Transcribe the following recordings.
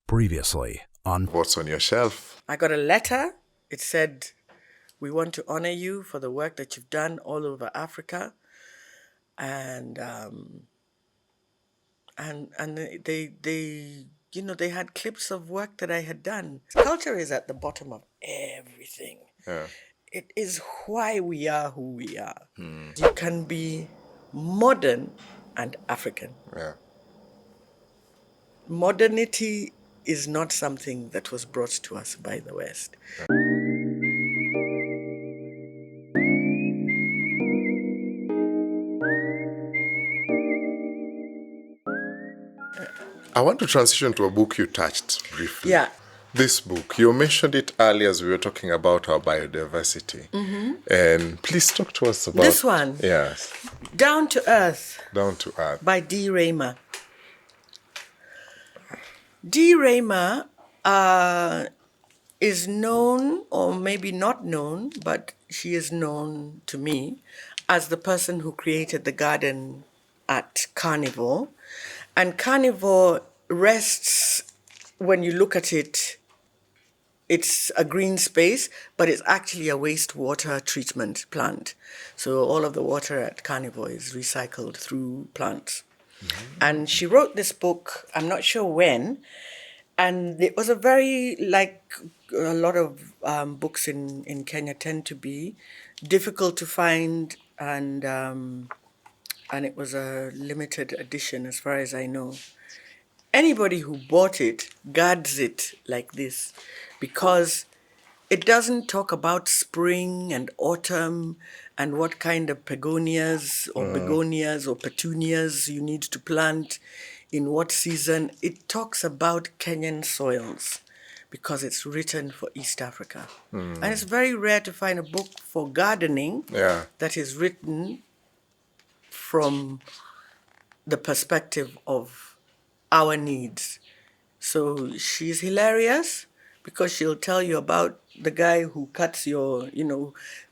Previously on What's on your shelf? I got a letter. It said, "We want to honor you for the work that you've done all over Africa," and they had clips of work that I had done. Culture is at the bottom of everything. Yeah. It is why we are who we are. You can be modern and African. Yeah. Modernity is not something that was brought to us by the West. I want to transition to a book you touched briefly. Yeah. This book, you mentioned it earlier as we were talking about our biodiversity. And please talk to us about This one? Yes. Down to Earth Down to Earth. by D. Raymer. D. Raymer is known, or maybe not known, but she is known to me as the person who created the garden at Carnivore. And Carnivore rests, when you look at it, it's a green space, but it's actually a wastewater treatment plant. So all of the water at Carnivore is recycled through plants. And she wrote this book, I'm not sure when, and it was a very, like a lot of books in Kenya tend to be, difficult to find, and it was a limited edition as far as I know. Anybody who bought it guards it like this, because it doesn't talk about spring and autumn and what kind of begonias or petunias you need to plant in what season. It talks about Kenyan soils because it's written for East Africa. And it's very rare to find a book for gardening that is written from the perspective of our needs. So she's hilarious because she'll tell you about the guy who cuts your,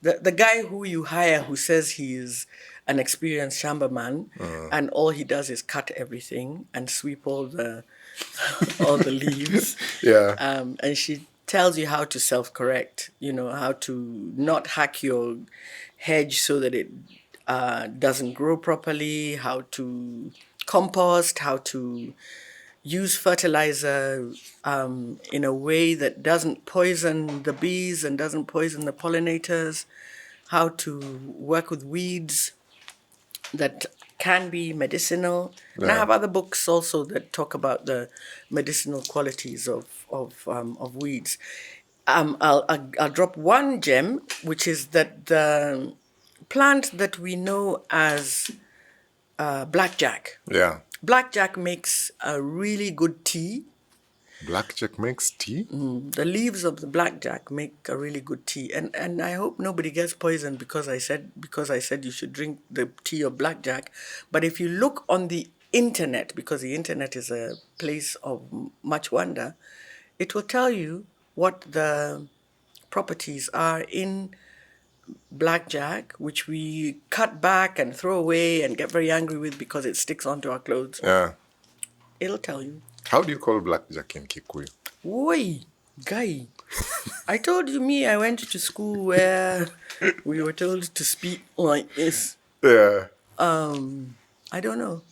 the guy who you hire who says he is an experienced chamberman, and all he does is cut everything and sweep all the all the leaves. Yeah. And she tells you how to self-correct, how to not hack your hedge so that it doesn't grow properly, how to compost, how to use fertilizer in a way that doesn't poison the bees and doesn't poison the pollinators, how to work with weeds that can be medicinal. And I have other books also that talk about the medicinal qualities of weeds. I'll drop one gem, which is that the plant that we know as blackjack. Yeah. Blackjack makes a really good tea. Blackjack makes tea? The leaves of the blackjack make a really good tea, and I hope nobody gets poisoned because I said you should drink the tea of blackjack. But if you look on the internet, because the internet is a place of much wonder, it will tell you what the properties are in blackjack, which we cut back and throw away and get very angry with because it sticks onto our clothes. Yeah. It'll tell you. How do you call blackjack in Kikuyu? Oi, guy. I told you, I went to school where we were told to speak like this. Yeah. I don't know.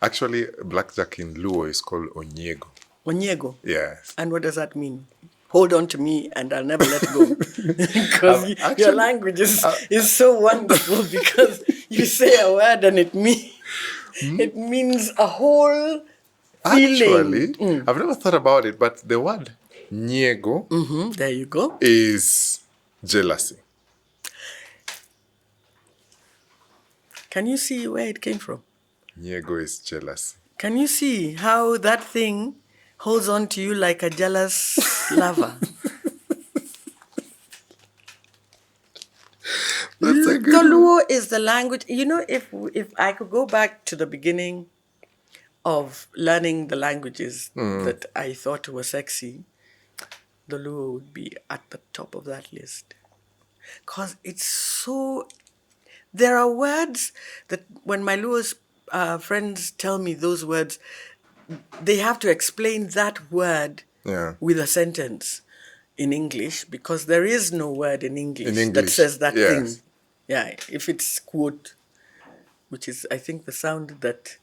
Actually, blackjack in Luo is called Onyego. Onyego. Yes. And what does that mean? Hold on to me and I'll never let go. Because your language is so wonderful, because you say a word and it means a whole feeling. Actually, I've never thought about it, but the word nyego There you go. is jealousy. Can you see where it came from? Nyego is jealousy. Can you see how that thing holds on to you like a jealous lover? That's a good The Luo is the language. If I could go back to the beginning of learning the languages that I thought were sexy, the Luo would be at the top of that list. Because it's so... There are words that when my Luo friends tell me those words, they have to explain that word Yeah. with a sentence in English, because there is no word in English, that English, says that yes. thing. Yeah, if it's quote, which is, I think, the sound that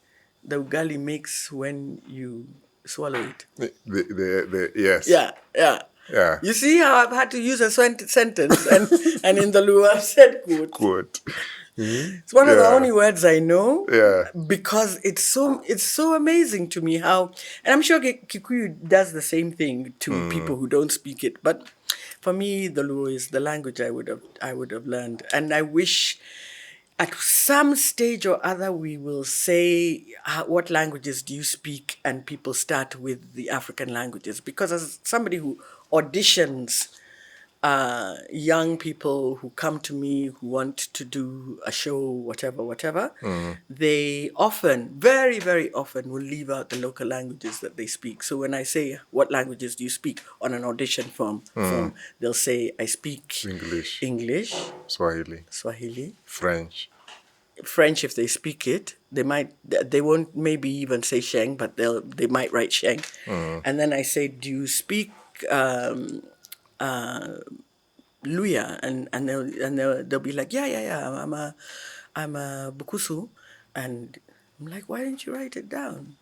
the ugali makes when you swallow it. Yes. Yeah, yeah. Yeah. You see how I've had to use a sentence, and in the Luo I've said quote. Quote. Mhm. It's one of the Yeah. only words I know. Yeah. Because it's so amazing to me how, and I'm sure Kikuyu does the same thing to people who don't speak it. But for me, the Luo is the language I would have learned, and I wish at some stage or other we will say, what languages do you speak, and people start with the African languages, because as somebody who auditions young people who come to me who want to do a show, whatever, they often, very, very often, will leave out the local languages that they speak. So when I say, what languages do you speak on an audition form, they'll say, I speak English, Swahili, French if they speak it. They won't maybe even say Sheng, but they might write Sheng. And then I say, do you speak Luya, and they'll be like, yeah, I'm a Bukusu, and I'm like, why didn't you write it down?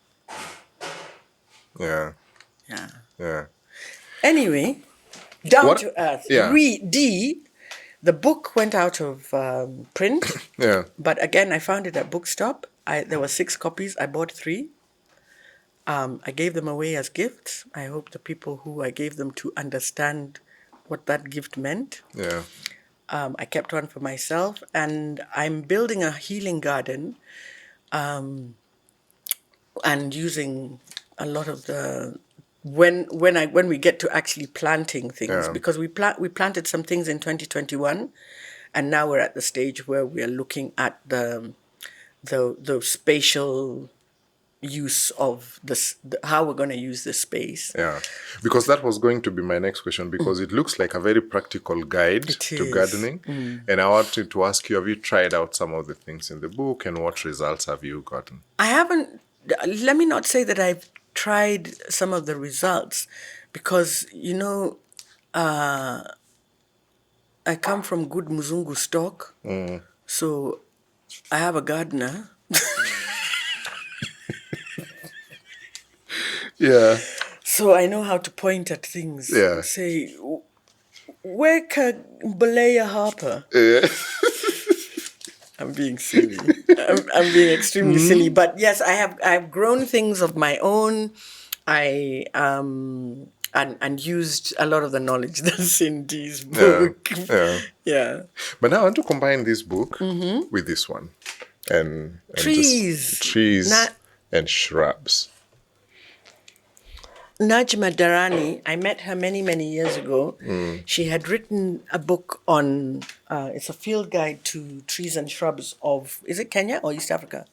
Yeah. Yeah. Yeah. Anyway, down What? to earth. Yeah. The book went out of print. Yeah. But again, I found it at Bookstop. There were 6 copies. I bought 3. I gave them away as gifts. I hope the people who I gave them to understand what that gift meant. Yeah. I kept one for myself, and I'm building a healing garden, and using a lot of the when we get to actually planting things, Yeah. because we planted some things in 2021, and now we're at the stage where we are looking at the spatial use of this, how we're going to use this space. Yeah, because that was going to be my next question, because it looks like a very practical guide to gardening. And I wanted to ask you, have you tried out some of the things in the book, and what results have you gotten? I haven't, let me not say that I've tried some of the results, because, I come from good Muzungu stock. So I have a gardener. Yeah. So I know how to point at things. Yeah. Say, weka Mbalea Harper. Yeah. I'm being silly. I'm being extremely silly. But yes, I've grown things of my own. I and used a lot of the knowledge that's in Dee's book. Yeah. Yeah. But now I want to combine this book with this one, and Trees. just trees and shrubs. Najma Darani, I met her many, many years ago. She had written a book on, it's a field guide to trees and shrubs of, is it Kenya or East Africa?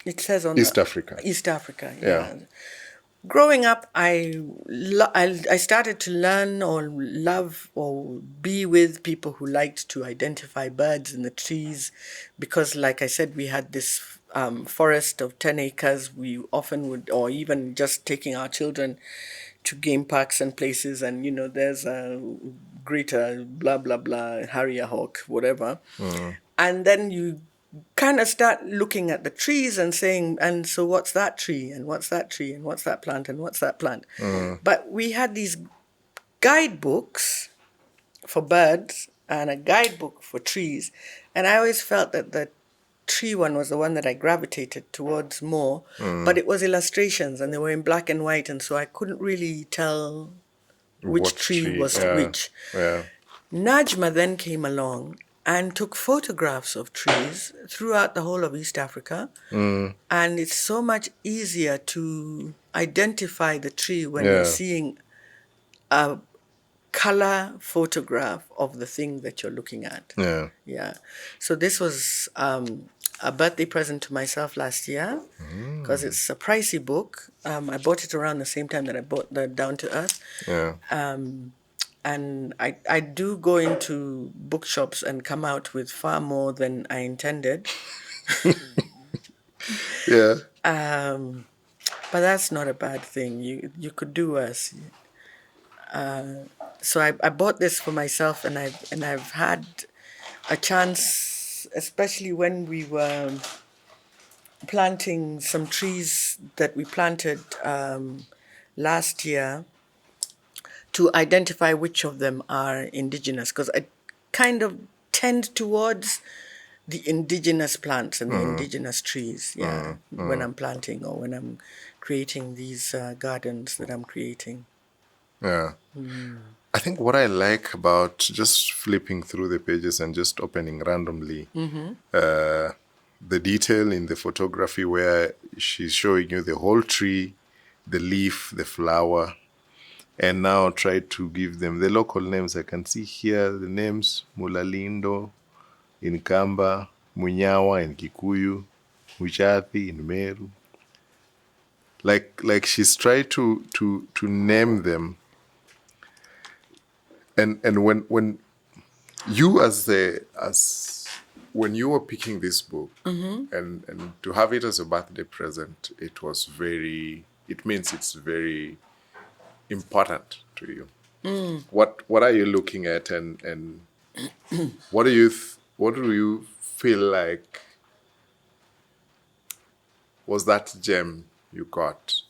It says on East Africa. East Africa, Yeah. Growing up, I started to learn or love or be with people who liked to identify birds in the trees, because, like I said, we had this forest of 10 acres. We often would, or even just taking our children to game parks and places, and there's a greater blah blah blah harrier hawk, whatever, and then you kind of start looking at the trees and saying, and so what's that tree, and what's that tree, and what's that plant, and what's that plant. But we had these guidebooks for birds and a guidebook for trees, and I always felt that the tree one was the one that I gravitated towards more, but it was illustrations and they were in black and white, and so I couldn't really tell which What tree was which. Yeah. Najma then came along and took photographs of trees throughout the whole of East Africa. And it's so much easier to identify the tree when you're seeing a color photograph of the thing that you're looking at. Yeah. Yeah. So this was a birthday present to myself last year, because it's a pricey book. I bought it around the same time that I bought the Down to Earth. Yeah. And I do go into bookshops and come out with far more than I intended. Yeah. But that's not a bad thing. You could do worse. So I bought this for myself, and I've had a chance, especially when we were planting some trees that we planted last year, to identify which of them are indigenous, because I kind of tend towards the indigenous plants and the indigenous trees, when I'm planting or when I'm creating these gardens that I'm creating. Yeah. I think what I like about just flipping through the pages and just opening randomly, the detail in the photography where she's showing you the whole tree, the leaf, the flower, and now try to give them the local names. I can see here the names Mulalindo in Kamba, Munyawa in Kikuyu, Muchathi in Meru. Like she's tried to name them. And when you when you were picking this book, and to have it as a birthday present, it means it's very important to you. What are you looking at, and what do you feel like was that gem you got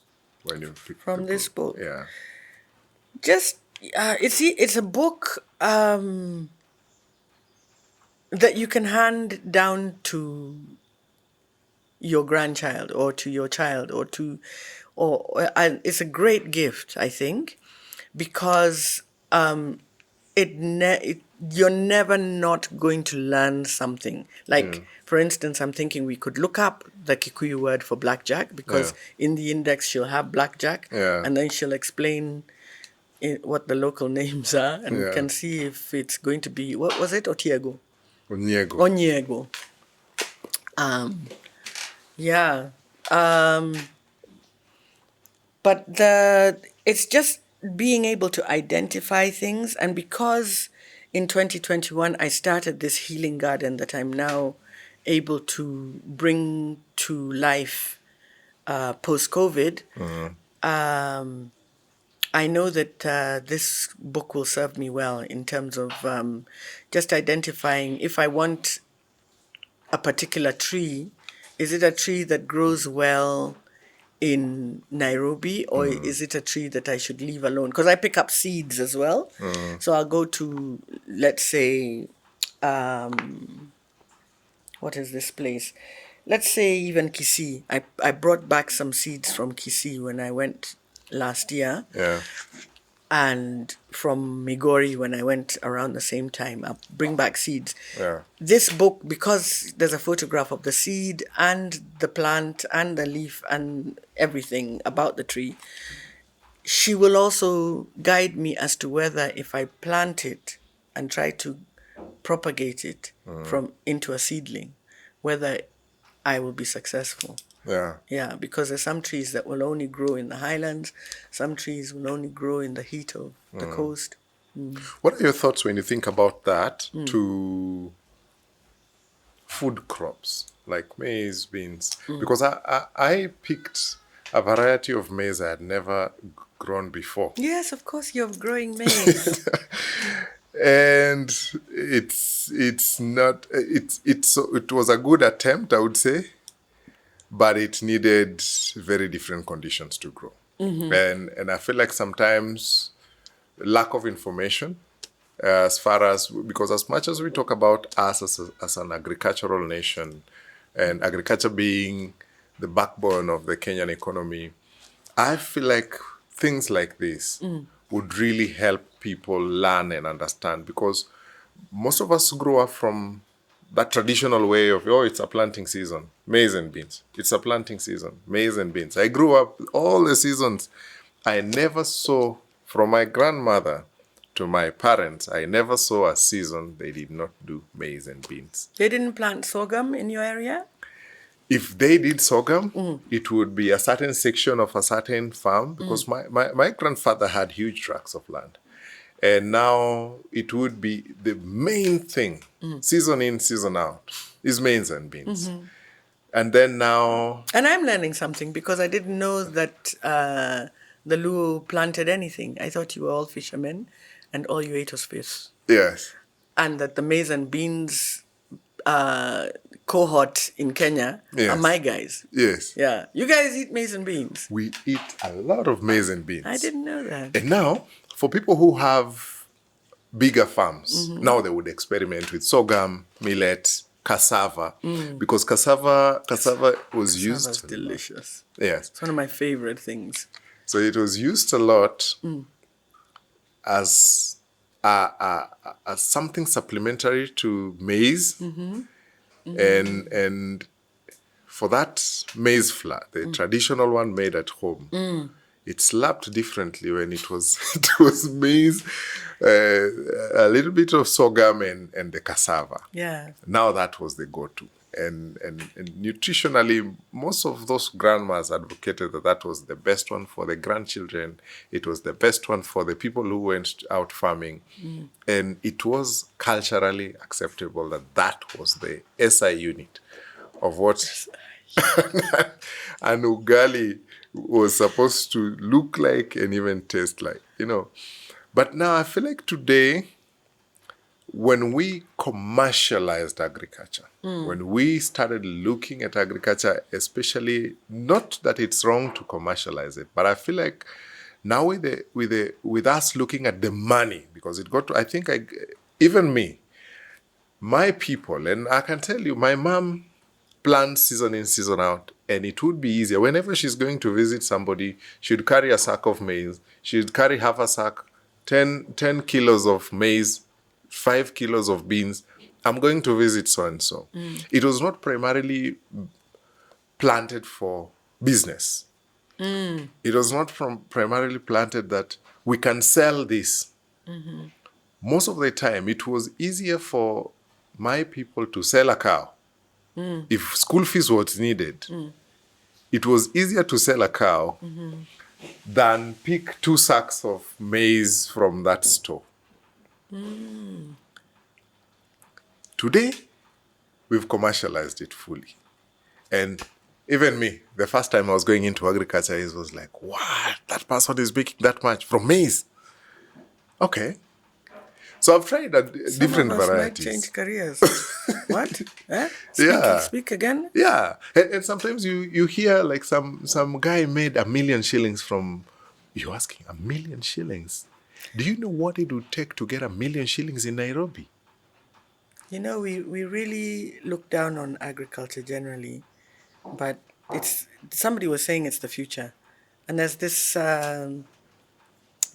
when you picked From the this book? Yeah. Just it's a book that you can hand down to your grandchild or to your child and it's a great gift, I think, because you're never not going to learn something. Like, for instance, I'm thinking we could look up the Kikuyu word for blackjack, because in the index she'll have blackjack, and then she'll explain what the local names are, and we can see if it's going to be, what was it, Otiego? Onyego. Onyego. Yeah. But it's just being able to identify things. And because in 2021 I started this healing garden that I'm now able to bring to life post-COVID, I know that this book will serve me well in terms of just identifying if I want a particular tree. Is it a tree that grows well in Nairobi, or is it a tree that I should leave alone? Because I pick up seeds as well. So I'll go to, let's say, what is this place? Let's say even Kisii. I brought back some seeds from Kisii when I went last year. Yeah. And from Migori when I went around the same time. I'll bring back seeds. Yeah. This book, because there's a photograph of the seed and the plant and the leaf and everything about the tree, she will also guide me as to whether, if I plant it and try to propagate it into a seedling, whether I will be successful. Yeah. Yeah, because there's some trees that will only grow in the highlands, some trees will only grow in the heat of the coast. What are your thoughts when you think about that to food crops like maize, beans? Because I picked a variety of maize I had never grown before. Yes, of course, you're growing maize. And it was a good attempt, I would say, but it needed very different conditions to grow. And I feel like sometimes lack of information, because as much as we talk about us as an agricultural nation, and agriculture being the backbone of the Kenyan economy, I feel like things like this would really help people learn and understand, because most of us grow up from that traditional way of, it's a planting season, maize and beans. It's a planting season, maize and beans. I grew up all the seasons. I never saw, from my grandmother to my parents, I never saw a season they did not do maize and beans. They didn't plant sorghum in your area? If they did sorghum, it would be a certain section of a certain farm, because my grandfather had huge tracts of land. And now it would be the main thing, season in, season out, is maize and beans. And then now, And I'm learning something because I didn't know that the Luo planted anything. I thought you were all fishermen and all you ate was fish. yes, And that the maize and beans uh, cohort in Kenya are my yes, guys. yes. Yeah. You guys eat maize and beans. We eat a lot of maize and I beans. didn't know that. And now, for people who have bigger farms, now they would experiment with sorghum, millet, cassava, because cassava was Cassava's used. delicious. Yes. It's one of my favorite things. So it was used a lot as as something supplementary to maize, and for that maize flour, the traditional one made at home, it slapped differently when it was it was maize, a little bit of sorghum and the cassava. Yeah. Now that was the go-to. And nutritionally, most of those grandmas advocated that that was the best one for the grandchildren. It was the best one for the people who went out farming. And it was culturally acceptable that that was the SI unit of what an ugali was supposed to look like and even taste like, you know. But now I feel like today, when we commercialized agriculture, when we started looking at agriculture, especially, not that it's wrong to commercialize it, but I feel like now with us looking at the money, because it got to, I think even me, my people, and I can tell you, my mom plans season in, season out, and it would be easier. Whenever she's going to visit somebody, she'd carry a sack of maize, she'd carry half a sack, 10 kilos of maize, 5 kilos of beans. I'm going to visit so and so. It was not primarily planted for business. It was not primarily planted that we can sell this. Most of the time, it was easier for my people to sell a cow. If school fees was needed, it was easier to sell a cow than pick 2 sacks of maize from that store. Today, we've commercialized it fully. And even me, the first time I was going into agriculture, it was like, what? That person is making that much from maize? Okay. So I've tried different Some of us might varieties. change careers. What? Eh? Yeah. Speak again? Yeah. And sometimes you hear like some guy made 1,000,000 shillings from, you're asking, 1,000,000 shillings? Do you know what it would take to get 1,000,000 shillings in Nairobi? You know, we really look down on agriculture generally, but it's somebody was saying it's the future, and there's this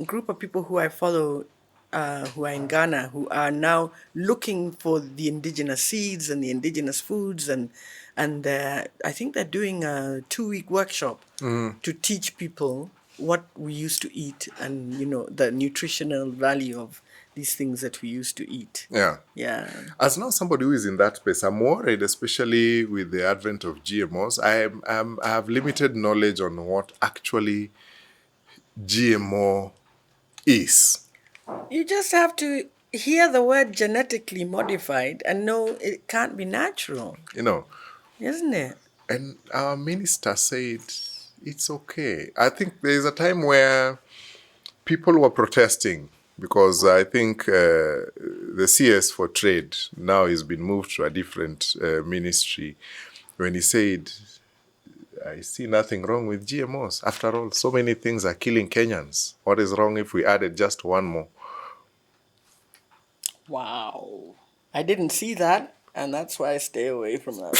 group of people who I follow who are in Ghana who are now looking for the indigenous seeds and the indigenous foods, and I think they're doing a 2-week workshop to teach people what we used to eat and the nutritional value of these things that we used to eat. Yeah. Yeah. As now somebody who is in that space, I'm worried, especially with the advent of GMOs. I have limited knowledge on what actually GMO is. You just have to hear the word genetically modified and know it can't be natural, You know, isn't it? and our minister said it's okay. I think there is a time where people were protesting because I think the CS for Trade now has been moved to a different ministry, when he said, I see nothing wrong with GMOs. After all, so many things are killing Kenyans. What is wrong if we added just one more? Wow. I didn't see that, and that's why I stay away from that.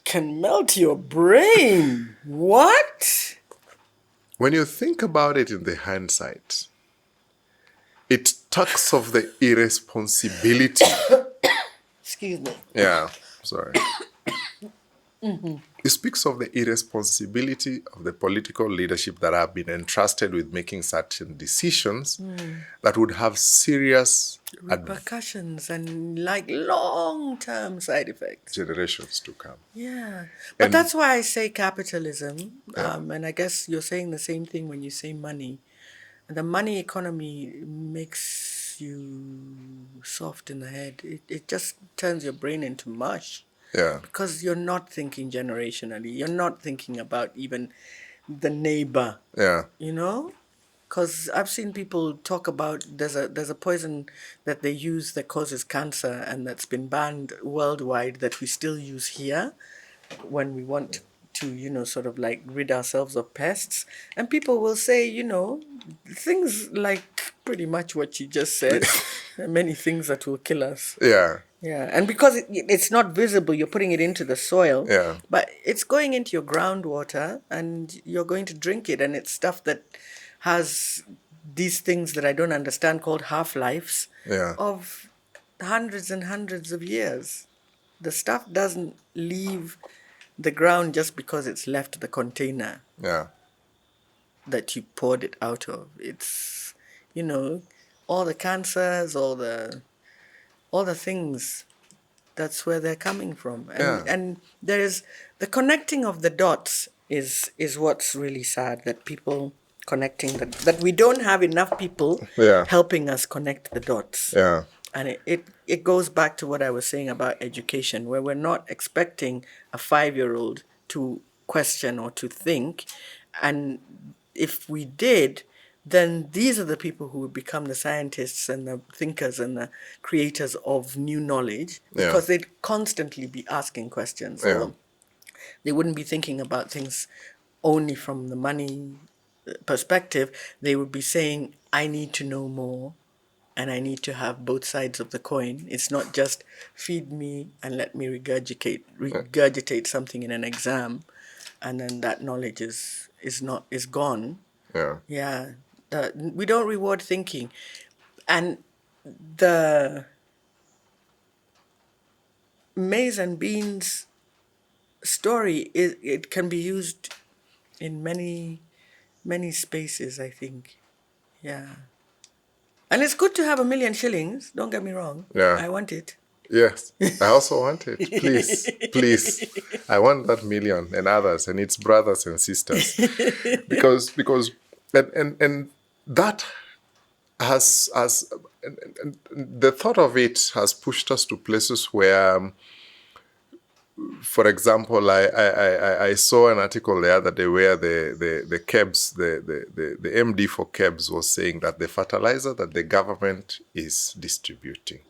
Can melt your brain. What? When you think about it in the hindsight, it talks of the irresponsibility. Excuse me. Yeah, sorry. It speaks of the irresponsibility of the political leadership that have been entrusted with making certain decisions that would have serious Repercussions and like long-term side effects. generations to come. Yeah. But And- that's why I say capitalism. And I guess you're saying the same thing when you say money. The money economy makes you soft in the head. It just turns your brain into mush. Yeah. Because you're not thinking generationally. You're not thinking about even the neighbor, Yeah. you know? Because I've seen people talk about there's a poison that they use that causes cancer and that's been banned worldwide that we still use here when we want to, sort of like rid ourselves of pests. And people will say, things like pretty much what you just said. There are many things that will kill us. Yeah. Yeah, and because it's not visible, you're putting it into the soil, Yeah. but it's going into your groundwater and you're going to drink it. And it's stuff that has these things that I don't understand called half-lives Yeah. of hundreds and hundreds of years. The stuff doesn't leave the ground just because it's left the container Yeah. that you poured it out of. It's, all the cancers, all the things, that's where they're coming from. And Yeah. and there is the connecting of the dots is what's really sad, that people connecting that we don't have enough people Yeah. helping us connect the dots. Yeah. And it goes back to what I was saying about education, where we're not expecting a 5-year-old to question or to think. And if we did, then these are the people who would become the scientists and the thinkers and the creators of new knowledge, Yeah. because they'd constantly be asking questions. Yeah. Or they wouldn't be thinking about things only from the money perspective. They would be saying, I need to know more and I need to have both sides of the coin. It's not just feed me and let me regurgitate something in an exam, and then that knowledge is gone. Yeah. Yeah, we don't reward thinking, and the maize and beans story it can be used in many spaces, I think. Yeah, and it's good to have 1 million shillings. Don't get me wrong. Yeah. I want it. Yes, I also want it. Please, please. I want that million and others and its brothers and sisters. Because and that has and the thought of it has pushed us to places where, for example, I saw an article the other day where the KEBS, the MD for KEBS was saying that the fertilizer that the government is distributing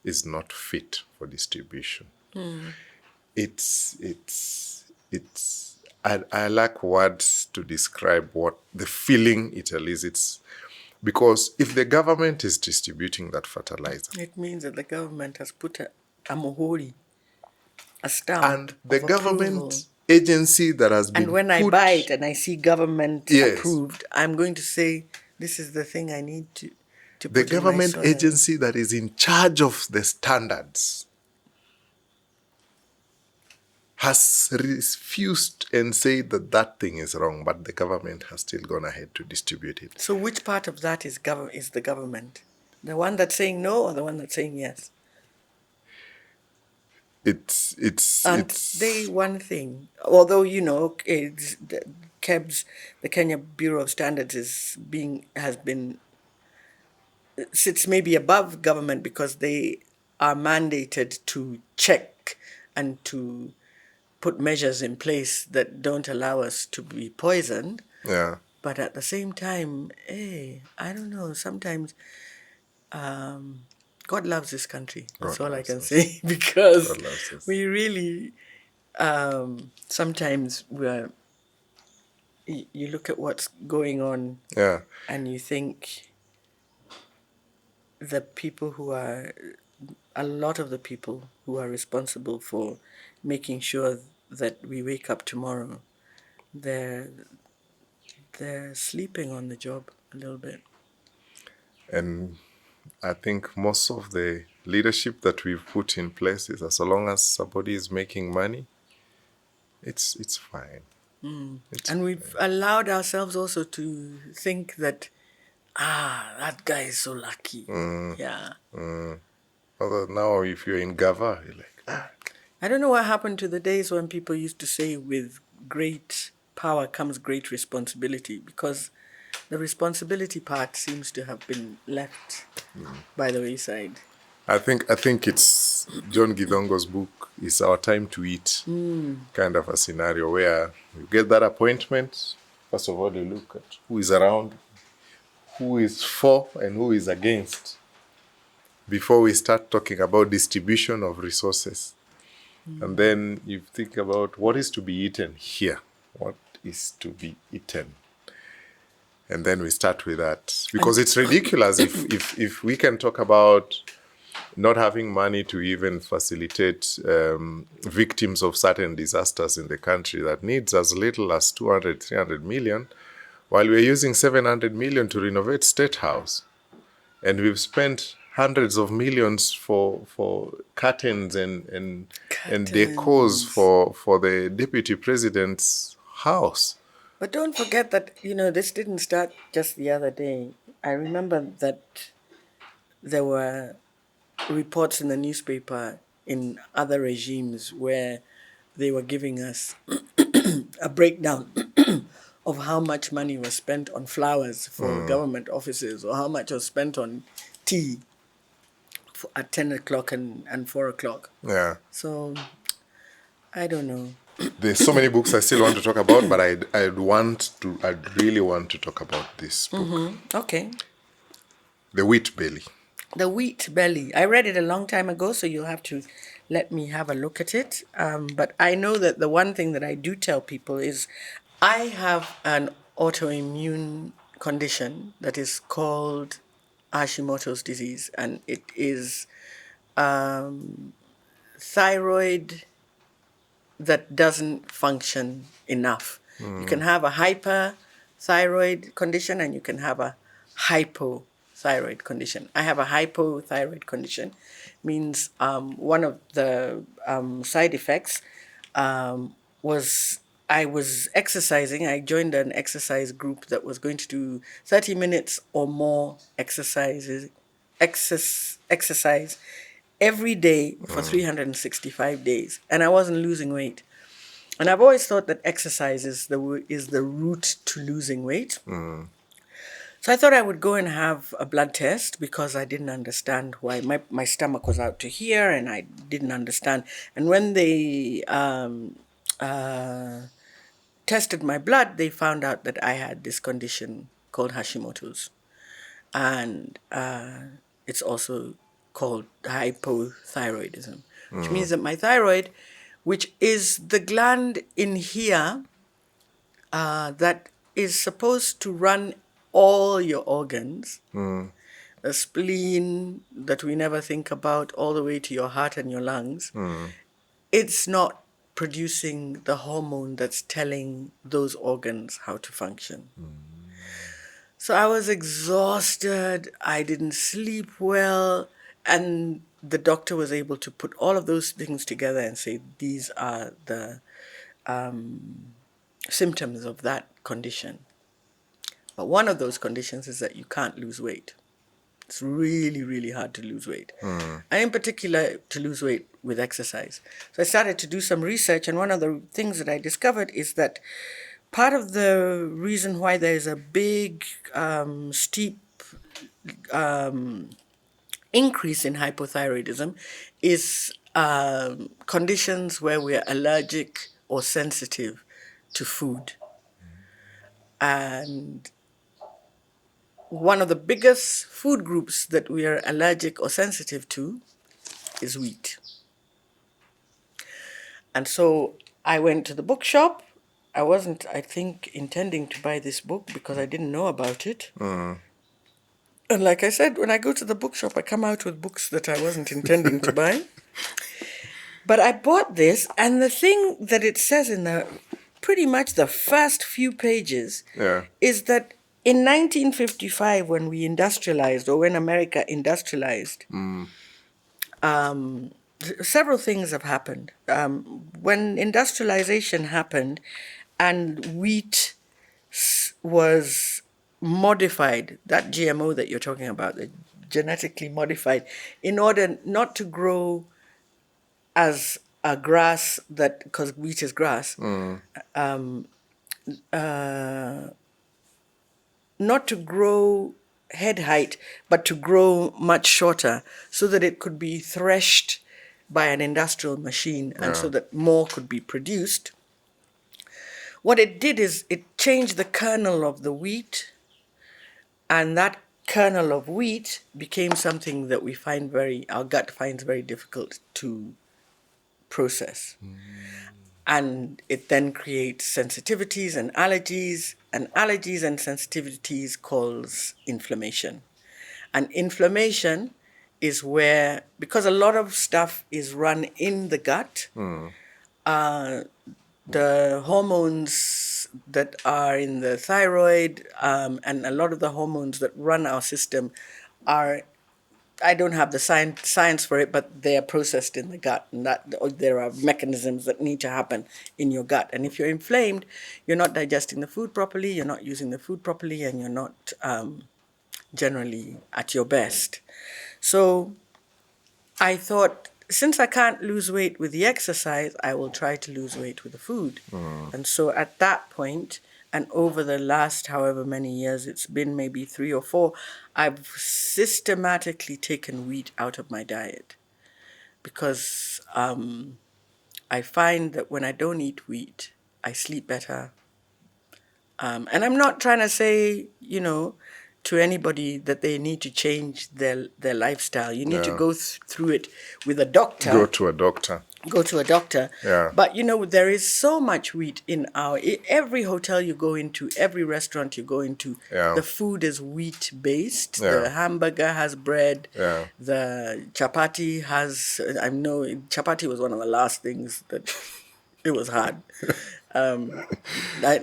is not fit for distribution. It's I lack words to describe what the feeling it elicits, because if the government is distributing that fertilizer It means that the government has put a muhuri, a stamp and the of approval. government agency that has been And when I put, buy it and I see government Yes. approved, I'm going to say, this is the thing I need to the put in my government soil. agency that is in charge of the standards has refused and said that that thing is wrong, but the government has still gone ahead to distribute it. So which part of that is the government? The one that's saying no or the one that's saying yes? Aren't they one thing? Although, it's the KEBS, the Kenya Bureau of Standards, sits maybe above government because they are mandated to check and to put measures in place that don't allow us to be poisoned. Yeah. But at the same time, I don't know, sometimes God loves this country. That's God all I loves can us. say. Because God loves us. we really, sometimes you look at what's going on Yeah. and you think a lot of the people who are responsible for making sure that we wake up tomorrow, they're sleeping on the job a little bit. And I think most of the leadership that we've put in place is, as long as somebody is making money, it's fine. And we've allowed ourselves also to think that, that guy is so lucky. Yeah. Although now, if you're in Gava, you're like, I don't know what happened to the days when people used to say, with great power comes great responsibility, because the responsibility part seems to have been left by the wayside. I think it's John Githongo's book is Our Time to Eat, kind of a scenario where you get that appointment. First of all, you look at who is around, who is for and who is against, before we start talking about distribution of resources. And then you think about what is to be eaten here, what is to be eaten. And then we start with that. Because it's ridiculous if we can talk about not having money to even facilitate victims of certain disasters in the country that needs as little as 200, 300 million, while we're using 700 million to renovate State House. And we've spent hundreds of millions for curtains and decors for the deputy president's house. But don't forget that, this didn't start just the other day. I remember that there were reports in the newspaper in other regimes where they were giving us a breakdown of how much money was spent on flowers for government offices, or how much was spent on tea at 10 o'clock and 4 o'clock. Yeah. So, I don't know. There's so many books I still want to talk about, but I'd really want to talk about this book. Okay. The Wheat Belly. The Wheat Belly. I read it a long time ago, so you'll have to let me have a look at it. But I know that the one thing that I do tell people is I have an autoimmune condition that is called Hashimoto's disease, and it is thyroid that doesn't function enough. You can have a hyperthyroid condition and you can have a hypothyroid condition. I have a hypothyroid condition, means one of the side effects was I was exercising. I joined an exercise group that was going to do 30 minutes or more exercise every day for 365 days. And I wasn't losing weight. And I've always thought that exercise is the route to losing weight. So I thought I would go and have a blood test because I didn't understand why. My stomach was out to here and I didn't understand. And when they tested my blood, they found out that I had this condition called Hashimoto's. And it's also called hypothyroidism, which means that my thyroid, which is the gland in here that is supposed to run all your organs, the spleen that we never think about, all the way to your heart and your lungs, it's not producing the hormone that's telling those organs how to function. So I was exhausted, I didn't sleep well, and the doctor was able to put all of those things together and say, these are the symptoms of that condition. But one of those conditions is that you can't lose weight. It's really, really hard to lose weight. And in particular, to lose weight with exercise. So I started to do some research, and one of the things that I discovered is that part of the reason why there is a big, steep increase in hypothyroidism is conditions where we're allergic or sensitive to food. And one of the biggest food groups that we are allergic or sensitive to is wheat. And so I went to the bookshop. I wasn't, I think, intending to buy this book because I didn't know about it. And like I said, when I go to the bookshop, I come out with books that I wasn't intending to buy. But I bought this, and the thing that it says in pretty much the first few pages is that in 1955, when we industrialized, or when America industrialized, several things have happened. When industrialization happened and wheat was modified, that GMO that you're talking about, the genetically modified, in order not to grow as a grass, that because wheat is grass, not to grow head height, but to grow much shorter so that it could be threshed by an industrial machine and so that more could be produced. What it did is it changed the kernel of the wheat, and that kernel of wheat became something that our gut finds very difficult to process. And it then creates sensitivities and allergies and sensitivities cause inflammation. And inflammation is where, because a lot of stuff is run in the gut, the hormones that are in the thyroid and a lot of the hormones that run our system are, I don't have the science for it, but they are processed in the gut, and that there are mechanisms that need to happen in your gut. And if you're inflamed, you're not digesting the food properly, you're not using the food properly, and you're not generally at your best. So I thought, since I can't lose weight with the exercise, I will try to lose weight with the food. And so at that point, and over the last however many years, it's been maybe 3 or 4, I've systematically taken wheat out of my diet. Because I find that when I don't eat wheat, I sleep better. And I'm not trying to say, to anybody that they need to change their lifestyle. You need to go through it with a doctor. Go to a doctor. Yeah. But there is so much wheat in every hotel you go into, every restaurant you go into, the food is wheat based. Yeah. The hamburger has bread. Yeah. The chapati has, I know chapati was one of the last things that it was hard. I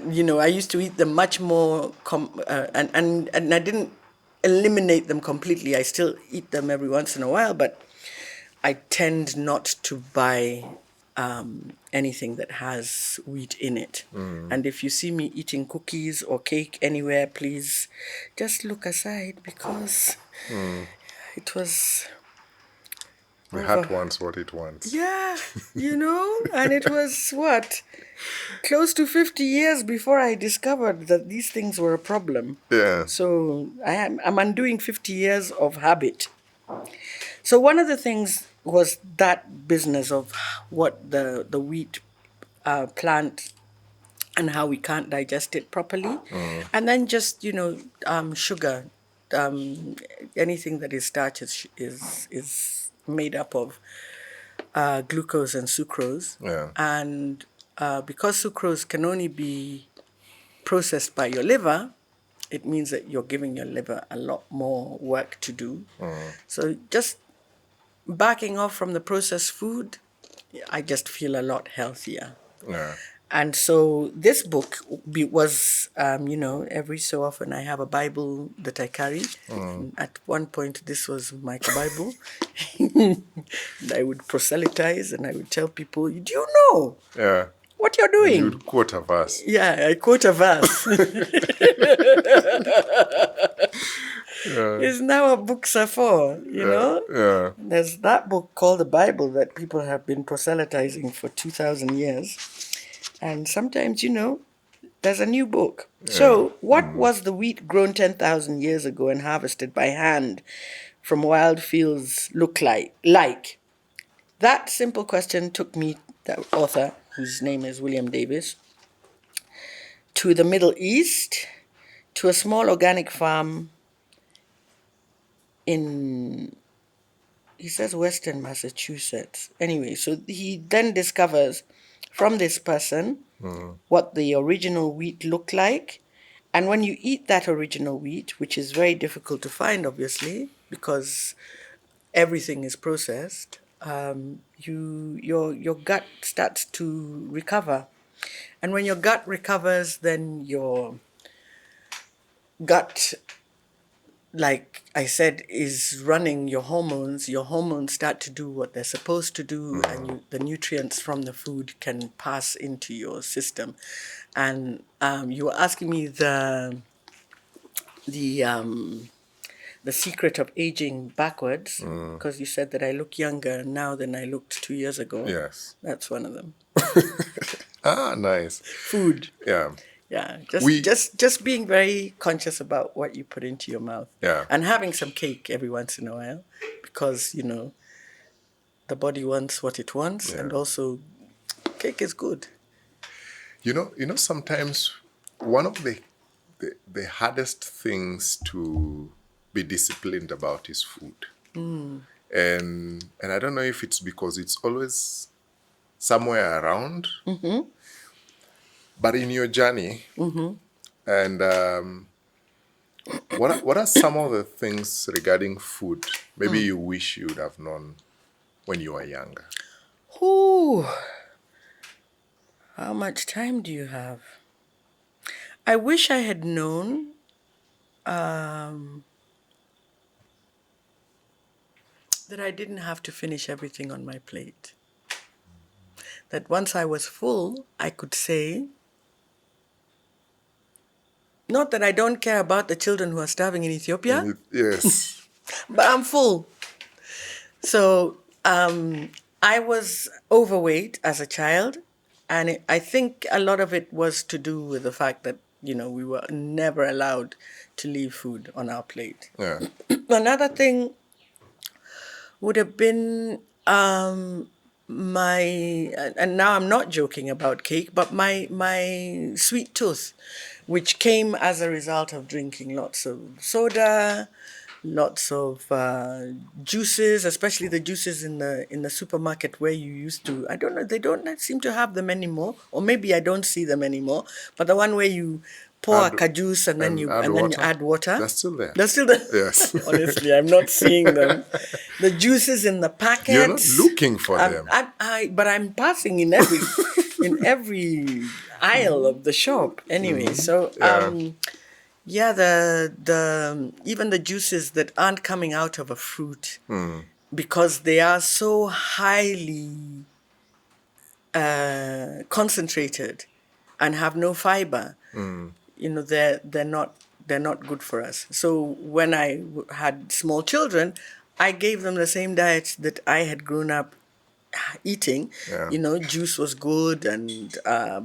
used to eat them much more, and I didn't eliminate them completely. I still eat them every once in a while, but I tend not to buy anything that has wheat in it. And if you see me eating cookies or cake anywhere, please just look aside, because it was... The heart wants what it wants. Yeah, and it was close to 50 years before I discovered that these things were a problem. Yeah. So I'm undoing 50 years of habit. So one of the things was that business of what the wheat plant and how we can't digest it properly. And then just, sugar. Anything that is starch is made up of glucose and sucrose. Yeah. And because sucrose can only be processed by your liver, it means that you're giving your liver a lot more work to do. So just backing off from the processed food, I just feel a lot healthier. Yeah. And so this book was, every so often I have a Bible that I carry. At one point, this was my Bible. And I would proselytize and I would tell people, do you know what you're doing? And you would quote a verse. Yeah, I quote a verse. It's now what books are for, know? Yeah. There's that book called the Bible that people have been proselytizing for 2,000 years. And sometimes, there's a new book. Yeah. So what was the wheat grown 10,000 years ago and harvested by hand from wild fields look like? That simple question took me, the author, whose name is William Davis, to the Middle East, to a small organic farm in, he says, Western Massachusetts. Anyway, so he then discovers from this person what the original wheat looked like. And when you eat that original wheat, which is very difficult to find, obviously, because everything is processed, your gut starts to recover. And when your gut recovers, then your gut, like I said, is running your hormones. Your hormones start to do what they're supposed to do, and the nutrients from the food can pass into your system. And you were asking me the secret of aging backwards, because you said that I look younger now than I looked 2 years ago. Yes. That's one of them. Nice. Food. Yeah. Yeah, We just being very conscious about what you put into your mouth. Yeah. And having some cake every once in a while, because the body wants what it wants, Yeah. and also cake is good. Sometimes one of the hardest things to be disciplined about is food. And I don't know if it's because it's always somewhere around, but in your journey, and what are some of the things regarding food maybe you wish you would have known when you were younger? Ooh, how much time do you have? I wish I had known that I didn't have to finish everything on my plate. That once I was full, I could say, not that I don't care about the children who are starving in Ethiopia, Yes. but I'm full. So I was overweight as a child, and I think a lot of it was to do with the fact that we were never allowed to leave food on our plate. Yeah. Another thing would have been my, and now I'm not joking about cake, but my sweet tooth, which came as a result of drinking lots of soda, lots of juices, especially the juices in the supermarket where you used to. I don't know, they don't seem to have them anymore, or maybe I don't see them anymore. But the one where you pour a juice and then add you water. add water. They're still there. They're still there. Yes. Honestly, I'm not seeing them. The juices in the packets. You're not looking for them. But I'm passing in every aisle of the shop anyway. So yeah, the even the juices that aren't coming out of a fruit because they are so highly concentrated and have no fiber. They're not good for us. So when I had small children, I gave them the same diet that I had grown up eating. Yeah. Juice was good and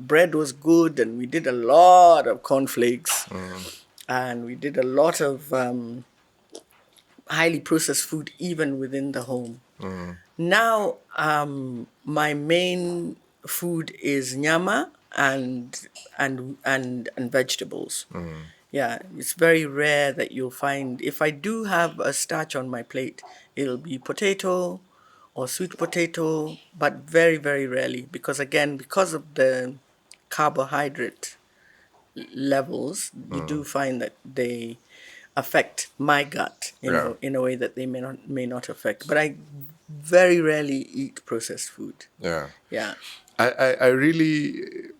bread was good, and we did a lot of cornflakes, and we did a lot of highly processed food even within the home. Now, my main food is nyama and vegetables. Yeah, it's very rare that you'll find. If I do have a starch on my plate, it'll be potato or sweet potato, but very, very rarely, because of the carbohydrate levels, you do find that they affect my gut Yeah. in a way that they may not affect. But I very rarely eat processed food. Yeah. Yeah. I really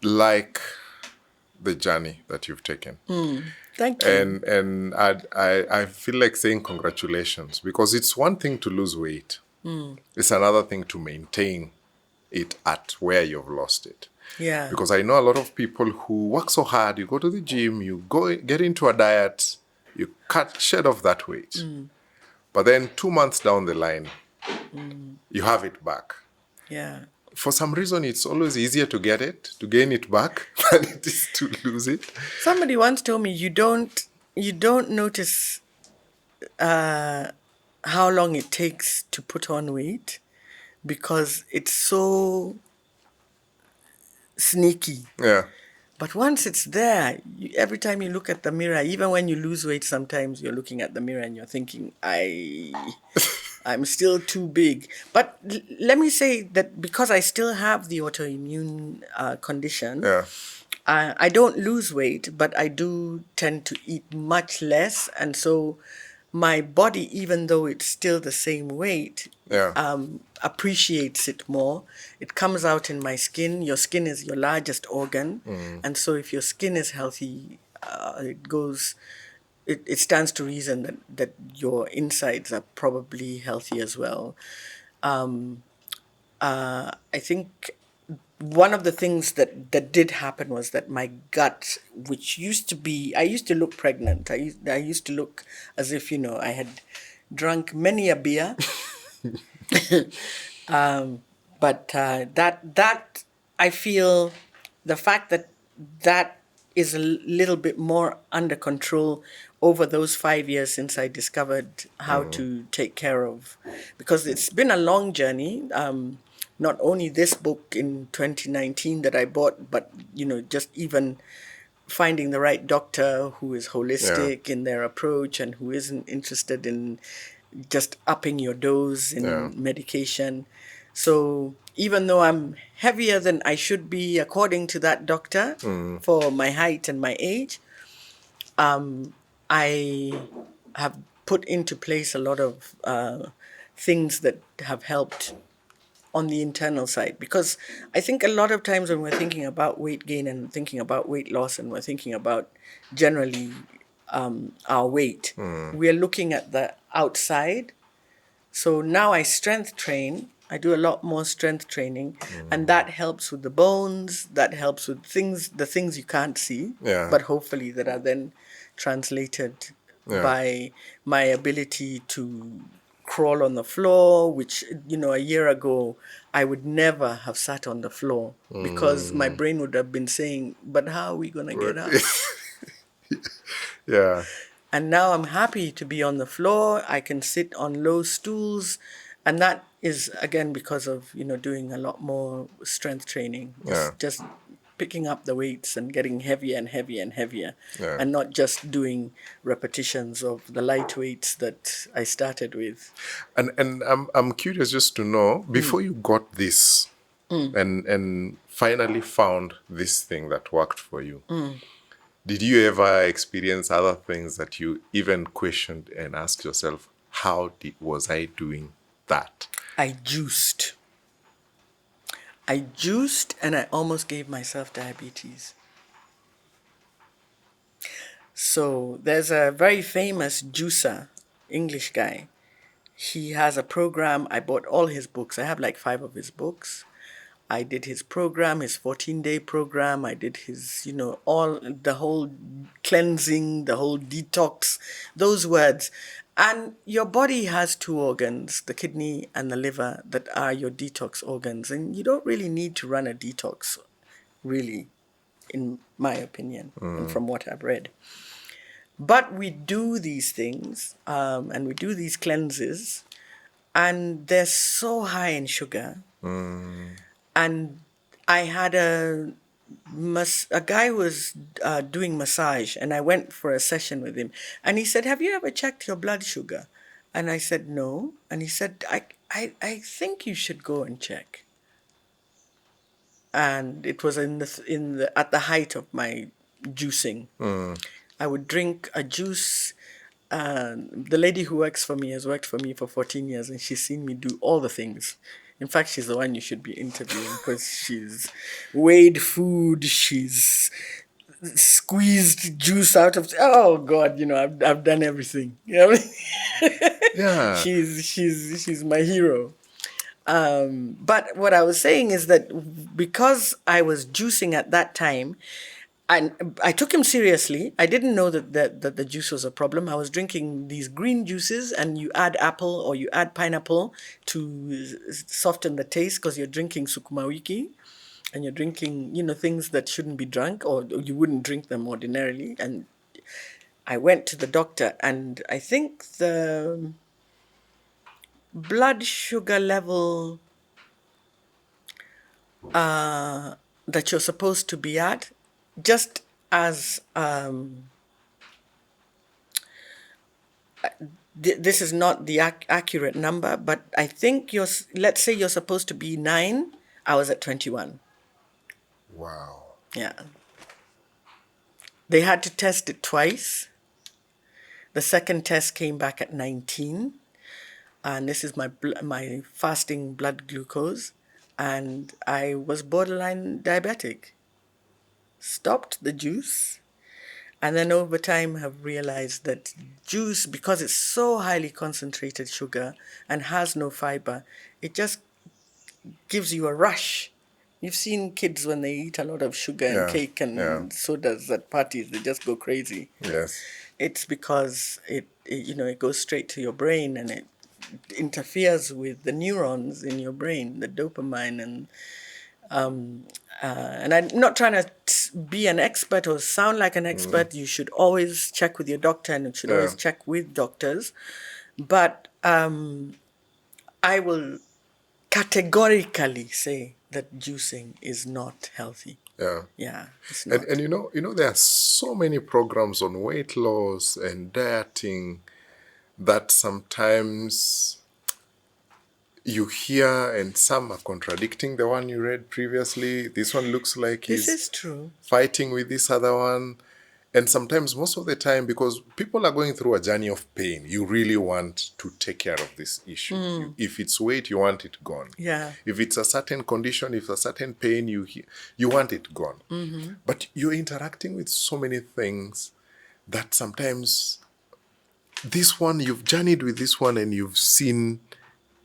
like the journey that you've taken. Thank you. And I feel like saying congratulations, because it's one thing to lose weight. It's another thing to maintain it at where you've lost it. Yeah. Because I know a lot of people who work so hard, you go to the gym, you get into a diet, you shed off that weight. But then 2 months down the line, you have it back. Yeah. For some reason, it's always easier to gain it back than it is to lose it. Somebody once told me you don't notice how long it takes to put on weight because it's so sneaky. Yeah. But once it's there, every time you look at the mirror, even when you lose weight, sometimes you're looking at the mirror and you're thinking, I'm still too big. But let me say that because I still have the autoimmune condition, Yeah. I don't lose weight, but I do tend to eat much less. And so my body, even though it's still the same weight, Yeah. appreciates it more. It comes out in my skin. Your skin is your largest organ. And so if your skin is healthy, it stands to reason that your insides are probably healthy as well. I think one of the things that did happen was that my gut, which used to be, I used to look pregnant. I used to look as if, I had drunk many a beer. But that I feel the fact that that is a little bit more under control over those 5 years since I discovered how to take care of, because it's been a long journey. Not only this book in 2019 that I bought, but just even finding the right doctor who is Yeah. holistic in their approach and who isn't interested in just upping your dose Yeah. in medication. So even though I'm heavier than I should be according to that doctor for my height and my age, I have put into place a lot of things that have helped on the internal side, because I think a lot of times when we're thinking about weight gain and thinking about weight loss and we're thinking about generally our weight, we're looking at the outside. So now I strength train. I do a lot more strength training, and that helps with the bones. That helps with the things you can't see, Yeah. but hopefully that are then translated Yeah. by my ability to crawl on the floor, which, a year ago, I would never have sat on the floor because my brain would have been saying, but how are we going to get up? Yeah. And now I'm happy to be on the floor. I can sit on low stools. And that is, again, because of, doing a lot more strength training, Yeah. just picking up the weights and getting heavier and heavier and heavier, Yeah. and not just doing repetitions of the light weights that I started with. And I'm curious just to know, before you got this and finally found this thing that worked for you, did you ever experience other things that you even questioned and asked yourself, was I doing that? I juiced. And I almost gave myself diabetes. So there's a very famous juicer, English guy. He has a program. I bought all his books. I have like 5 of his books. I did his program, his 14-day program. I did his, the whole cleansing, the whole detox, those words. And your body has 2 organs, the kidney and the liver, that are your detox organs. And you don't really need to run a detox, really, in my opinion, and from what I've read. But we do these things, and we do these cleanses, and they're so high in sugar. And I had a guy who was doing massage, and I went for a session with him, and he said, "Have you ever checked your blood sugar?" And I said, "No." And he said, I think you should go and check." And it was at the height of my juicing. I would drink a juice. The lady who works for me has worked for me for 14 years, and she's seen me do all the things. In fact, she's the one you should be interviewing, because she's weighed food, she's squeezed juice out of. Oh God, I've done everything. Yeah. She's my hero. But what I was saying is that because I was juicing at that time, and I took him seriously. I didn't know that the juice was a problem. I was drinking these green juices, and you add apple or you add pineapple to soften the taste, because you're drinking sukuma wiki, and you're drinking, things that shouldn't be drunk, or you wouldn't drink them ordinarily. And I went to the doctor, and I think the blood sugar level that you're supposed to be at, just as this is not the accurate number, but I think let's say you're supposed to be 9. I was at 21. Wow. Yeah. They had to test it twice. The second test came back at 19. And this is my fasting blood glucose. And I was borderline diabetic. Stopped the juice. And then over time have realized that juice, because it's so highly concentrated sugar and has no fiber, it just gives you a rush. You've seen kids when they eat a lot of sugar and Yeah. cake and sodas at parties, they just go crazy. Yes. It's because it goes straight to your brain, and it interferes with the neurons in your brain, the dopamine, And I'm not trying to be an expert or sound like an expert. You should always check with your doctor, and you should always check with doctors. But I will categorically say that juicing is not healthy. Yeah. Yeah, it's And not. and there are so many programs on weight loss and dieting that sometimes you hear, and some are contradicting the one you read previously. This one looks like This he's is true. fighting with this other one. And sometimes, most of the time, because people are going through a journey of pain, you really want to take care of this issue. If it's weight, you want it gone. Yeah. If it's a certain condition, if a certain pain, you want it gone. But you're interacting with so many things that sometimes this one, you've journeyed with this one and you've seen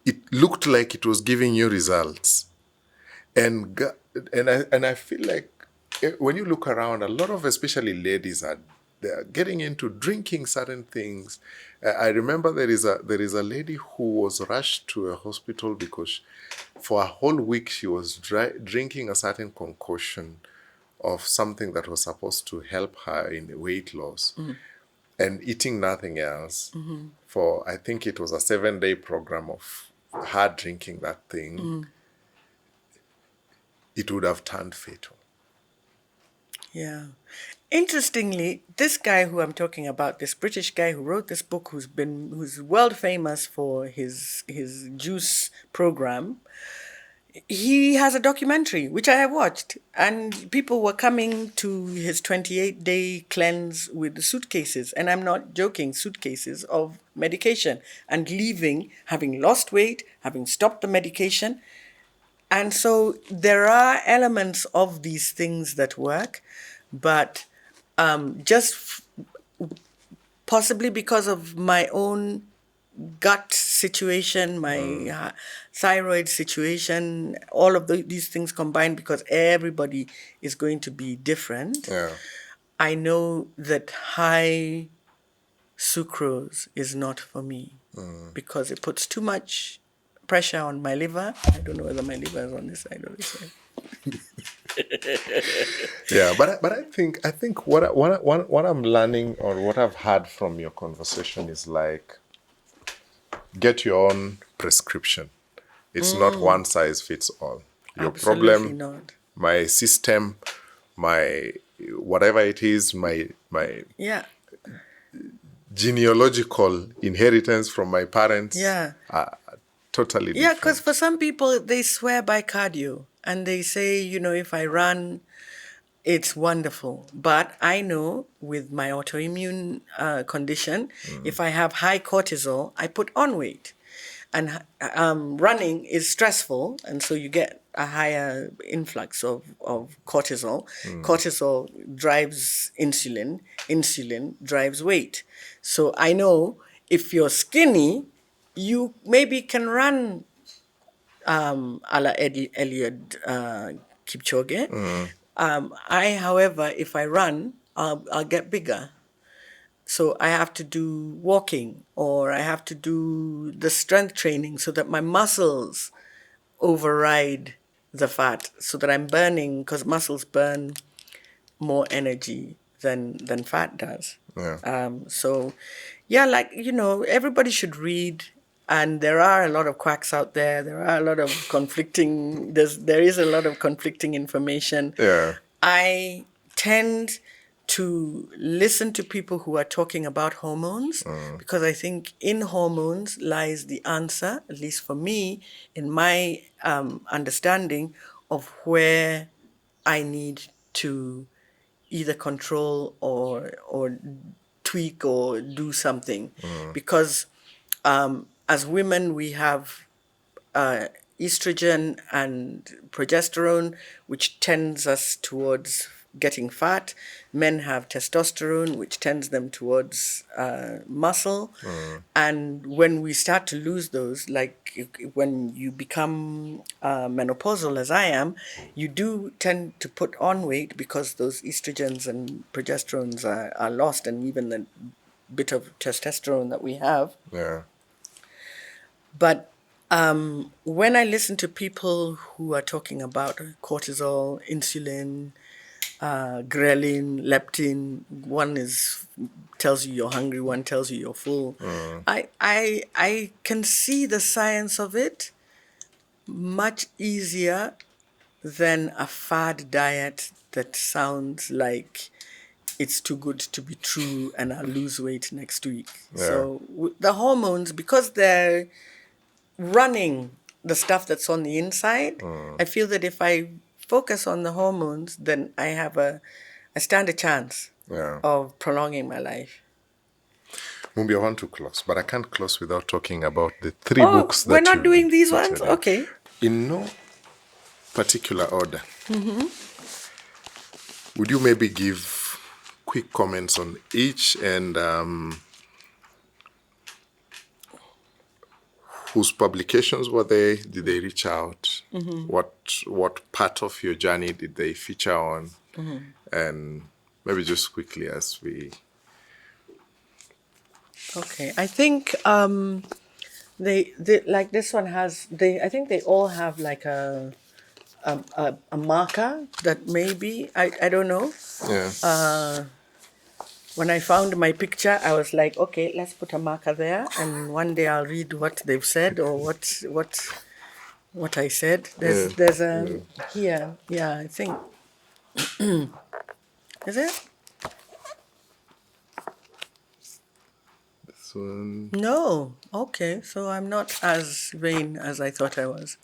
it looked like it was giving you results. And I feel like when you look around, a lot of especially ladies they're getting into drinking certain things. I remember there is a lady who was rushed to a hospital because for a whole week she was drinking a certain concoction of something that was supposed to help her in weight loss, and eating nothing else for, I think it was a 7-day program of her drinking that thing. It would have turned fatal. Yeah. Interestingly, this guy who I'm talking about, this British guy who wrote this book, who's world famous for his juice program, he has a documentary which I have watched, and people were coming to his 28-day cleanse with suitcases, and I'm not joking, suitcases of medication, and leaving having lost weight, having stopped the medication. And so there are elements of these things that work, but possibly because of my own gut situation, my thyroid situation, all of these things combined, because everybody is going to be different. Yeah. I know that high sucrose is not for me because it puts too much pressure on my liver. I don't know whether my liver is on this side or this side. Yeah, but I think what I'm learning, or what I've heard from your conversation, is like, get your own prescription. It's not one size fits all. Your Absolutely problem, not. my system, my whatever it is, my Yeah. genealogical inheritance from my parents, Yeah. are totally Yeah, different. because for some people, they swear by cardio and they say, if I run, it's wonderful. But I know with my autoimmune condition, if I have high cortisol, I put on weight. And running is stressful, and so you get a higher influx of cortisol. Cortisol drives insulin, insulin drives weight. So I know if you're skinny, you maybe can run a la Eliud Kipchoge. However, if I run, I'll get bigger. So I have to do walking, or I have to do the strength training so that my muscles override the fat, so that I'm burning, because muscles burn more energy than fat does. Yeah. So, yeah, everybody should read, and there are a lot of quacks out there. There are a lot of there is a lot of conflicting information. Yeah. I tend to listen to people who are talking about hormones, because I think in hormones lies the answer, at least for me, in my understanding of where I need to either control or tweak or do something. Because as women, we have estrogen and progesterone, which tends us towards getting fat. Men have testosterone, which tends them towards muscle. And when we start to lose those, like when you become menopausal, as I am, you do tend to put on weight because those estrogens and progesterones are lost, and even the bit of testosterone that we have. Yeah. But When I listen to people who are talking about cortisol, insulin, ghrelin, leptin, one is tells you you're hungry, one tells you you're full. I can see the science of it much easier than a fad diet that sounds like it's too good to be true and I'll lose weight next week. So the hormones, because they're running the stuff that's on the inside, I feel that if I focus on the hormones, then I stand a chance of prolonging my life. Mumbi, I want to close, but I can't close without talking about the three books that we're not you've doing these featured ones? in. Okay. In no particular order. Would you maybe give quick comments on each and whose publications were they? Did they reach out? What part of your journey did they feature on? And maybe just quickly as we... Okay. I think they like this one has I think they all have like a marker that maybe I don't know. Yeah. When I found my picture, I was like, okay, let's put a marker there, and one day I'll read what they've said or what I said. There's a here, yeah, I think. Is it? This one. No. Okay, so I'm not as vain as I thought I was.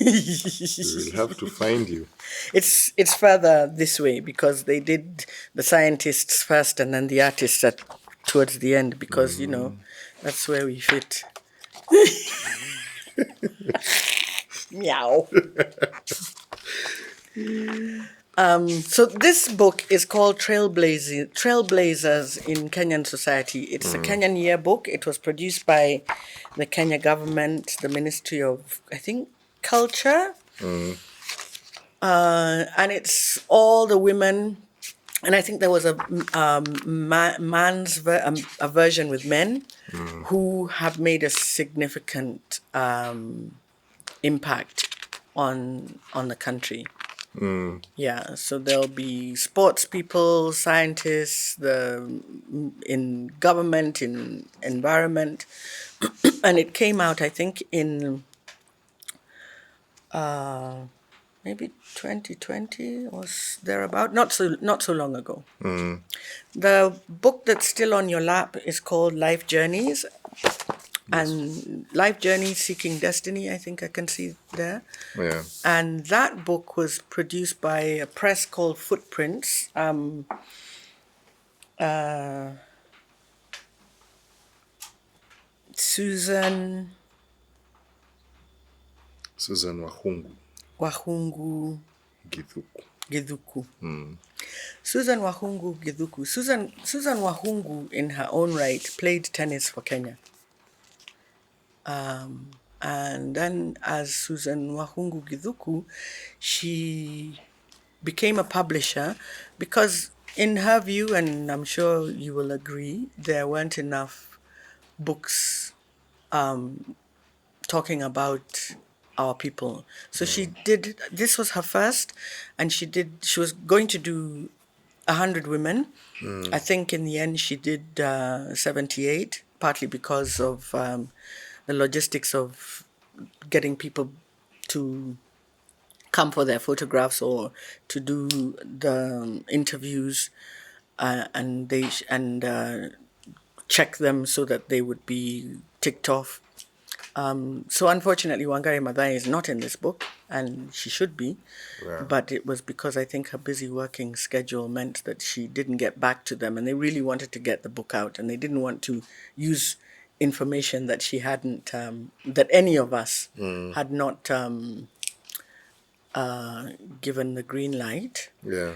We will have to find you. It's further this way because they did the scientists first and then the artists towards the end because that's where we fit. Meow. So this book is called Trailblazers in Kenyan Society. It's a Kenyan yearbook. It was produced by the Kenya government, the Ministry of, I think, Culture. And it's all the women, and I think there was a version with men who have made a significant impact on the country. Yeah, so there'll be sports people, scientists, in government, in environment, and it came out, I think, in maybe 2020 or thereabout, not so long ago. The book that's still on your lap is called Life Journeys. And Life Journey Seeking Destiny, I think I can see there. Yeah. And that book was produced by a press called Footprints. Susan Wahungu Githuku. Susan Wahungu Githuku. Susan Wahungu, in her own right, played tennis for Kenya. And then as Susan Wahungu Githuku, she became a publisher because in her view, and I'm sure you will agree, there weren't enough books talking about our people. So she did, this was her first, and she was going to do 100 women. I think in the end she did 78, partly because of the logistics of getting people to come for their photographs or to do the interviews and check them so that they would be ticked off. So unfortunately, Wangari Maathai is not in this book, and she should be. Yeah. But it was because I think her busy working schedule meant that she didn't get back to them, and they really wanted to get the book out, and they didn't want to use information that she hadn't, that any of us had not given the green light. Yeah.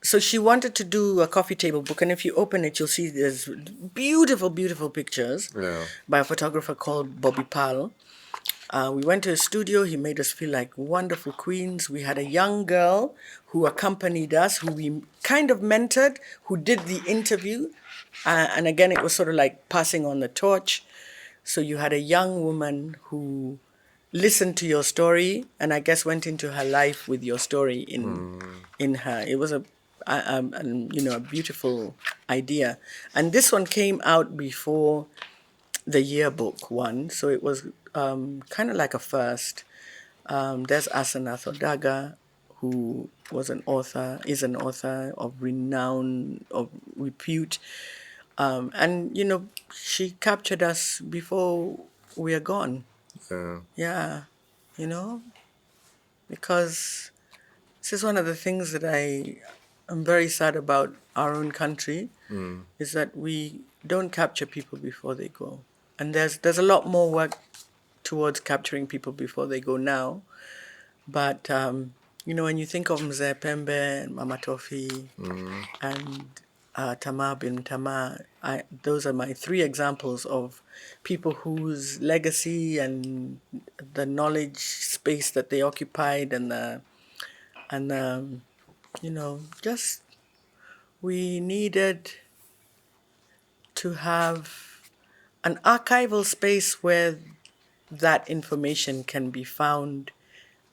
So she wanted to do a coffee table book, and if you open it, you'll see there's beautiful, beautiful pictures by a photographer called Bobby Pal. We went to his studio. He made us feel like wonderful queens. We had a young girl who accompanied us, who we kind of mentored, who did the interview. And again, it was sort of like passing on the torch. So you had a young woman who listened to your story, and I guess went into her life with your story in her. It was a beautiful idea, and this one came out before the yearbook one, so it was kind of like a first. There's Asanath Odaga, who is an author of renown, of repute. And, she captured us before we are gone. Yeah. Yeah, you know, because this is one of the things that I am very sad about our own country, is that we don't capture people before they go. And there's a lot more work towards capturing people before they go now. But, when you think of Mzee Pembe and Mama Tofi and Tamar bin Tamar, those are my three examples of people whose legacy and the knowledge space that they occupied just we needed to have an archival space where that information can be found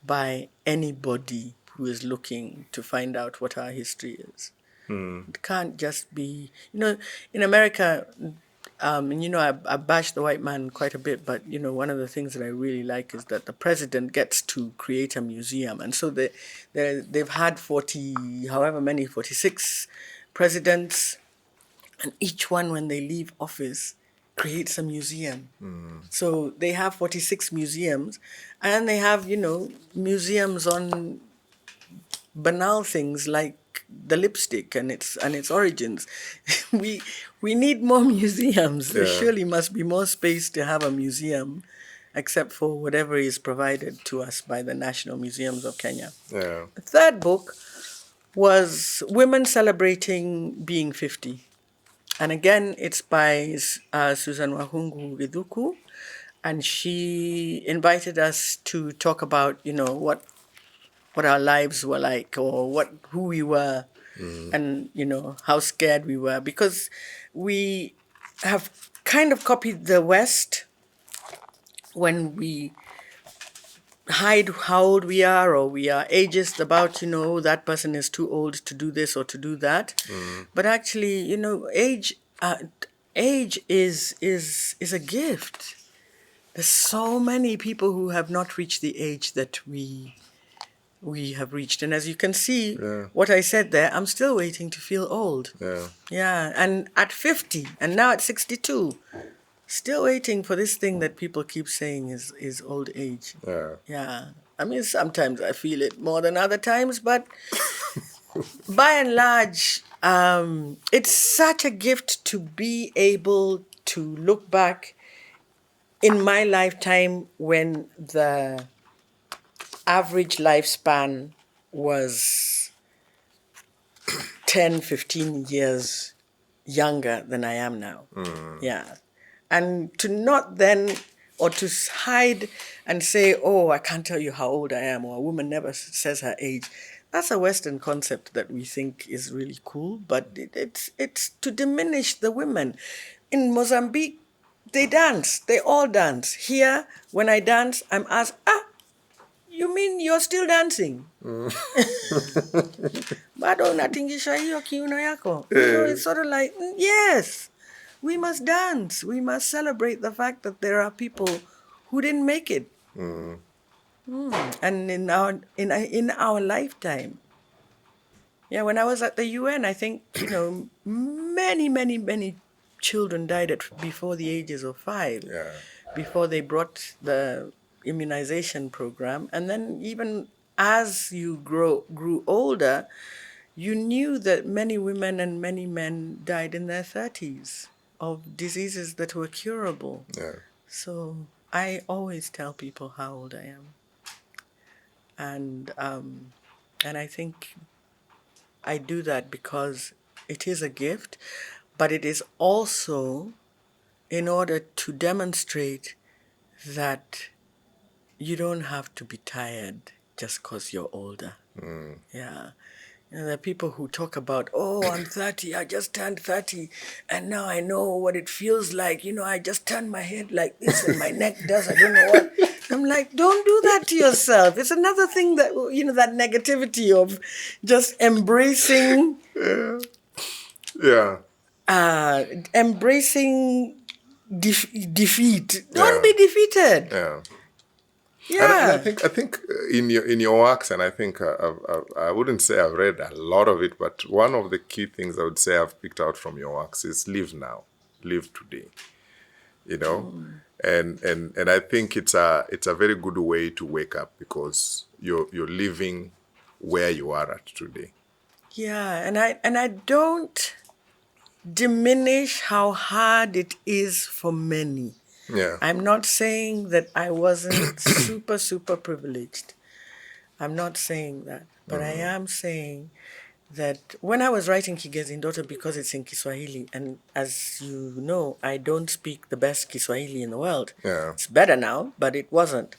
by anybody who is looking to find out what our history is. It can't just be, in America, and I bash the white man quite a bit, but one of the things that I really like is that the president gets to create a museum, and so they've had 46 presidents, and each one, when they leave office, creates a museum. So they have 46 museums, and they have, museums on banal things like the lipstick and its origins. we we need more museums. There Yeah. surely must be more space to have a museum, except for whatever is provided to us by the National Museums of Kenya. Yeah. The third book was Women Celebrating Being 50. And again, it's by Susan Wahungu Githuku. And she invited us to talk about, what our lives were like, or who we were, and, how scared we were. Because we have kind of copied the West when we hide how old we are, or we are ageist about, that person is too old to do this or to do that. But actually, age is a gift. There's so many people who have not reached the age that we have reached. And as you can see, what I said there, I'm still waiting to feel old. Yeah. Yeah, and at 50, and now at 62, still waiting for this thing that people keep saying is old age. Yeah. Yeah. I mean, sometimes I feel it more than other times, but by and large, it's such a gift to be able to look back in my lifetime when the average lifespan was 10, 15 years younger than I am now. Yeah. And to not then, or to hide and say, oh, I can't tell you how old I am, or a woman never says her age. That's a Western concept that we think is really cool, but it's to diminish the women. In Mozambique, they dance. They all dance. Here, when I dance, I'm asked, you mean you're still dancing? Bado unatingisha hiyo kiuno yako. It's sort of like, yes, we must dance. We must celebrate the fact that there are people who didn't make it. And in our lifetime. Yeah, when I was at the UN, I think, many, many, many children died before the ages of 5. Yeah. Before they brought the immunization program. And then even as you grew older, you knew that many women and many men died in their 30s of diseases that were curable. Yeah. So I always tell people how old I am. And I think I do that because it is a gift, but it is also in order to demonstrate that you don't have to be tired just because you're older. Yeah. And there are people who talk about, oh, I'm 30, I just turned 30, and now I know what it feels like. I just turn my head like this and my neck does, I don't know what. I'm like, don't do that to yourself. It's another thing that, that negativity of just embracing, Yeah. embracing defeat. Don't Yeah. be defeated. Yeah. And I Yeah. think in your works, and I think I wouldn't say I've read a lot of it, but one of the key things I would say I've picked out from your works is live now, live today. You know, and I think it's a very good way to wake up because you're living where you are at today. Yeah, and I don't diminish how hard it is for many. Yeah. I'm not saying that I wasn't super, super privileged. I'm not saying that. But I am saying that when I was writing Kigezi Ndoto, because it's in Kiswahili, and as you know, I don't speak the best Kiswahili in the world. Yeah. It's better now, but it wasn't.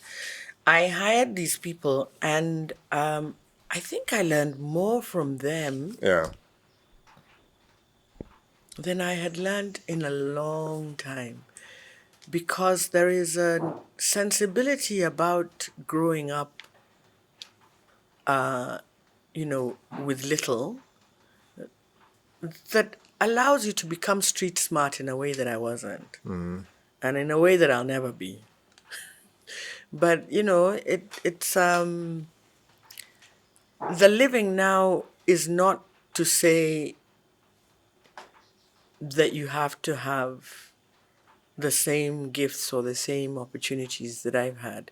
I hired these people, and I think I learned more from them Yeah. than I had learned in a long time. Because there is a sensibility about growing up, with little that allows you to become street smart in a way that I wasn't, and in a way that I'll never be. But it's the living now is not to say that you have to have the same gifts or the same opportunities that I've had.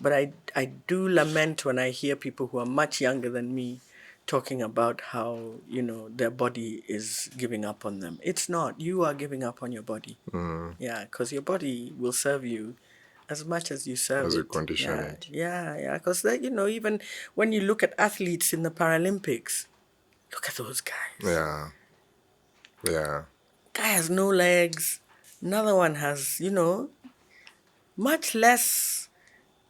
But I do lament when I hear people who are much younger than me talking about how, their body is giving up on them. It's not. You are giving up on your body. Yeah, because your body will serve you as much as you serve As you it. condition Yeah, it. yeah, yeah. Because, even when you look at athletes in the Paralympics, look at those guys. Yeah. Yeah. Guy has no legs. Another one has, much less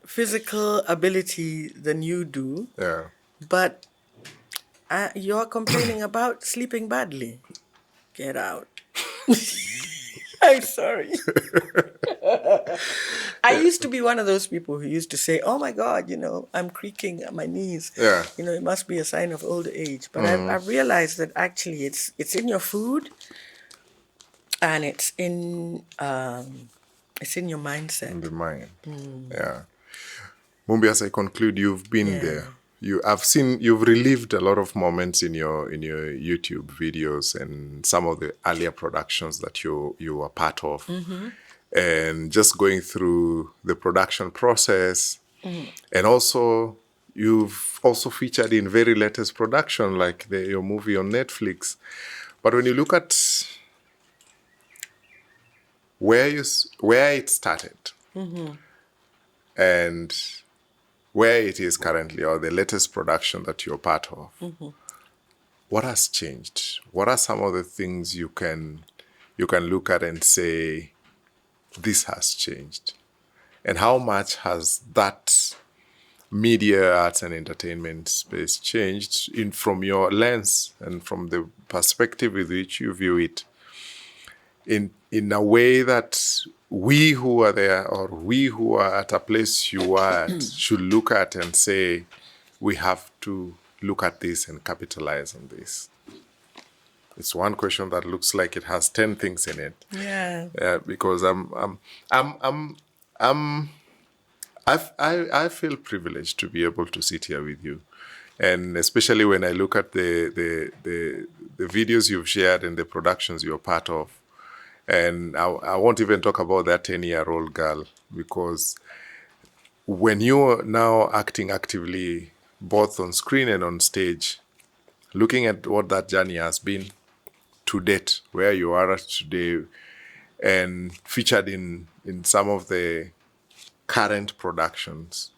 physical ability than you do, Yeah. but you're complaining about sleeping badly. Get out. I'm sorry. I used to be one of those people who used to say, oh my God, I'm creaking at my knees. Yeah. It must be a sign of old age. But I've realized that actually it's in your food and it's in your mindset. In the mind. Yeah. Mumbi, as I conclude, you've been Yeah. there. You've relived a lot of moments in your YouTube videos and some of the earlier productions that you were part of. And just going through the production process. And also you've also featured in very latest production like your movie on Netflix. But when you look at where it started and where it is currently, or the latest production that you're part of, what has changed? What are some of the things you can look at and say, this has changed? And how much has that media, arts, and entertainment space changed from your lens and from the perspective with which you view it, in a way that we who are there, or we who are at a place you are at, should look at and say, we have to look at this and capitalize on this? It's one question that looks like it has 10 things in it. Yeah. Because I feel privileged to be able to sit here with you, and especially when I look at the videos you've shared and the productions you're part of, and I won't even talk about that 10-year-old girl, because when you're now acting actively both on screen and on stage, looking at what that journey has been to date, where you are at today, and featured in some of the current productions,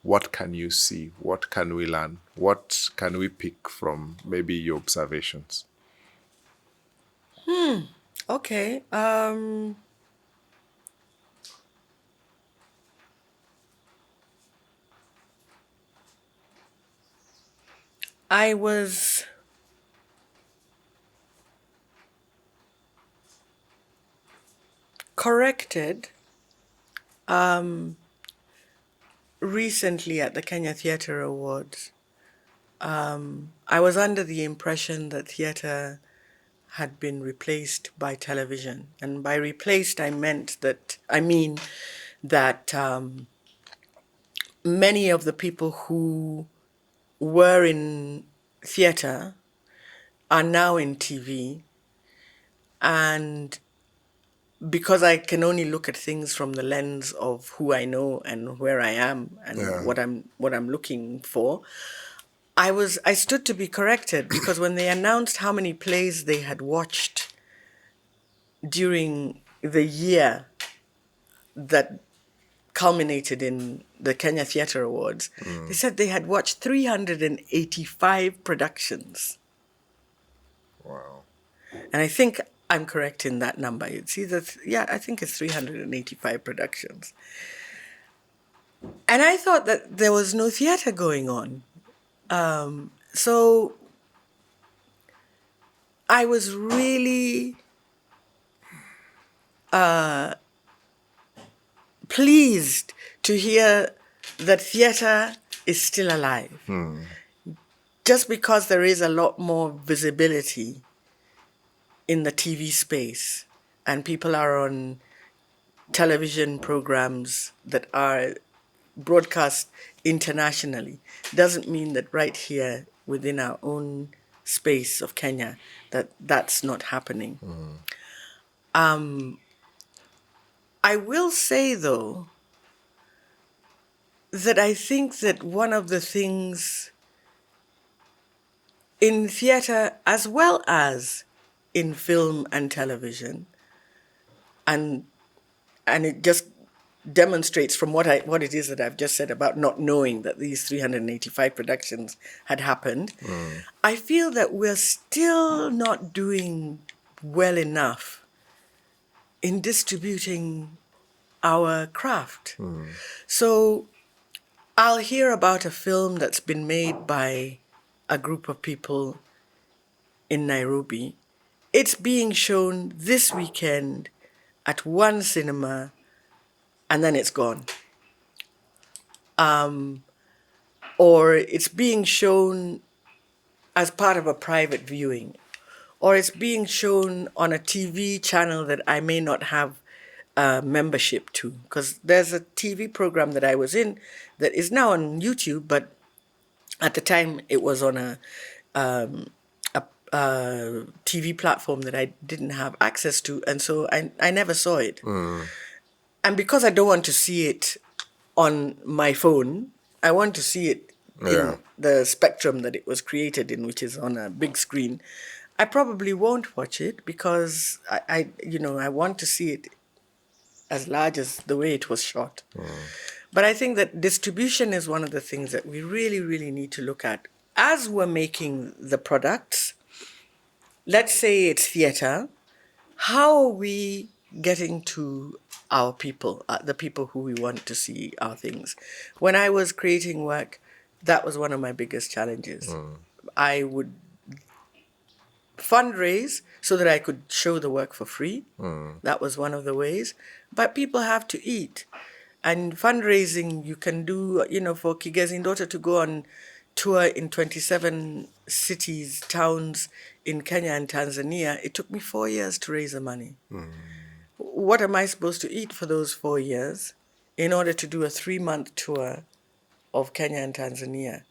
what can you see? What can we learn? What can we pick from maybe your observations? Okay. I was corrected recently at the Kenya Theatre Awards. I was under the impression that theatre had been replaced by television. And by replaced, I mean that many of the people who were in theatre are now in TV. And because I can only look at things from the lens of who I know and where I am and Yeah. what I'm looking for, I stood to be corrected because when they announced how many plays they had watched during the year that culminated in the Kenya Theatre Awards, they said they had watched 385 productions. Wow. And I think I'm correct in that number. It's either, I think it's 385 productions. And I thought that there was no theatre going on. So I was really pleased to hear that theatre is still alive. Just because there is a lot more visibility in the TV space and people are on television programs that are broadcast internationally doesn't mean that right here within our own space of Kenya that's not happening. I will say though that I think that one of the things in theatre as well as in film and television, and it just demonstrates from what it is that I've just said about not knowing that these 385 productions had happened. I feel that we're still not doing well enough in distributing our craft. So I'll hear about a film that's been made by a group of people in Nairobi. It's being shown this weekend at one cinema and then it's gone. Or it's being shown as part of a private viewing, or it's being shown on a TV channel that I may not have membership to. Because there's a TV program that I was in that is now on YouTube, but at the time it was on a TV platform that I didn't have access to, and so I never saw it. And because I don't want to see it on my phone, I want to see it in the spectrum that it was created in, which is on a big screen. I probably won't watch it because I want to see it as large as the way it was shot. But I think that distribution is one of the things that we really, really need to look at. As we're making the products, let's say it's theatre, how are we getting to our people, the people who we want to see our things? When I was creating work, that was one of my biggest challenges. I would fundraise so that I could show the work for free. That was one of the ways. But people have to eat. And fundraising, you can do, for Kigezi Ndoto to go on tour in 27 cities, towns in Kenya and Tanzania, it took me 4 years to raise the money. What am I supposed to eat for those 4 years in order to do a 3-month tour of Kenya and Tanzania?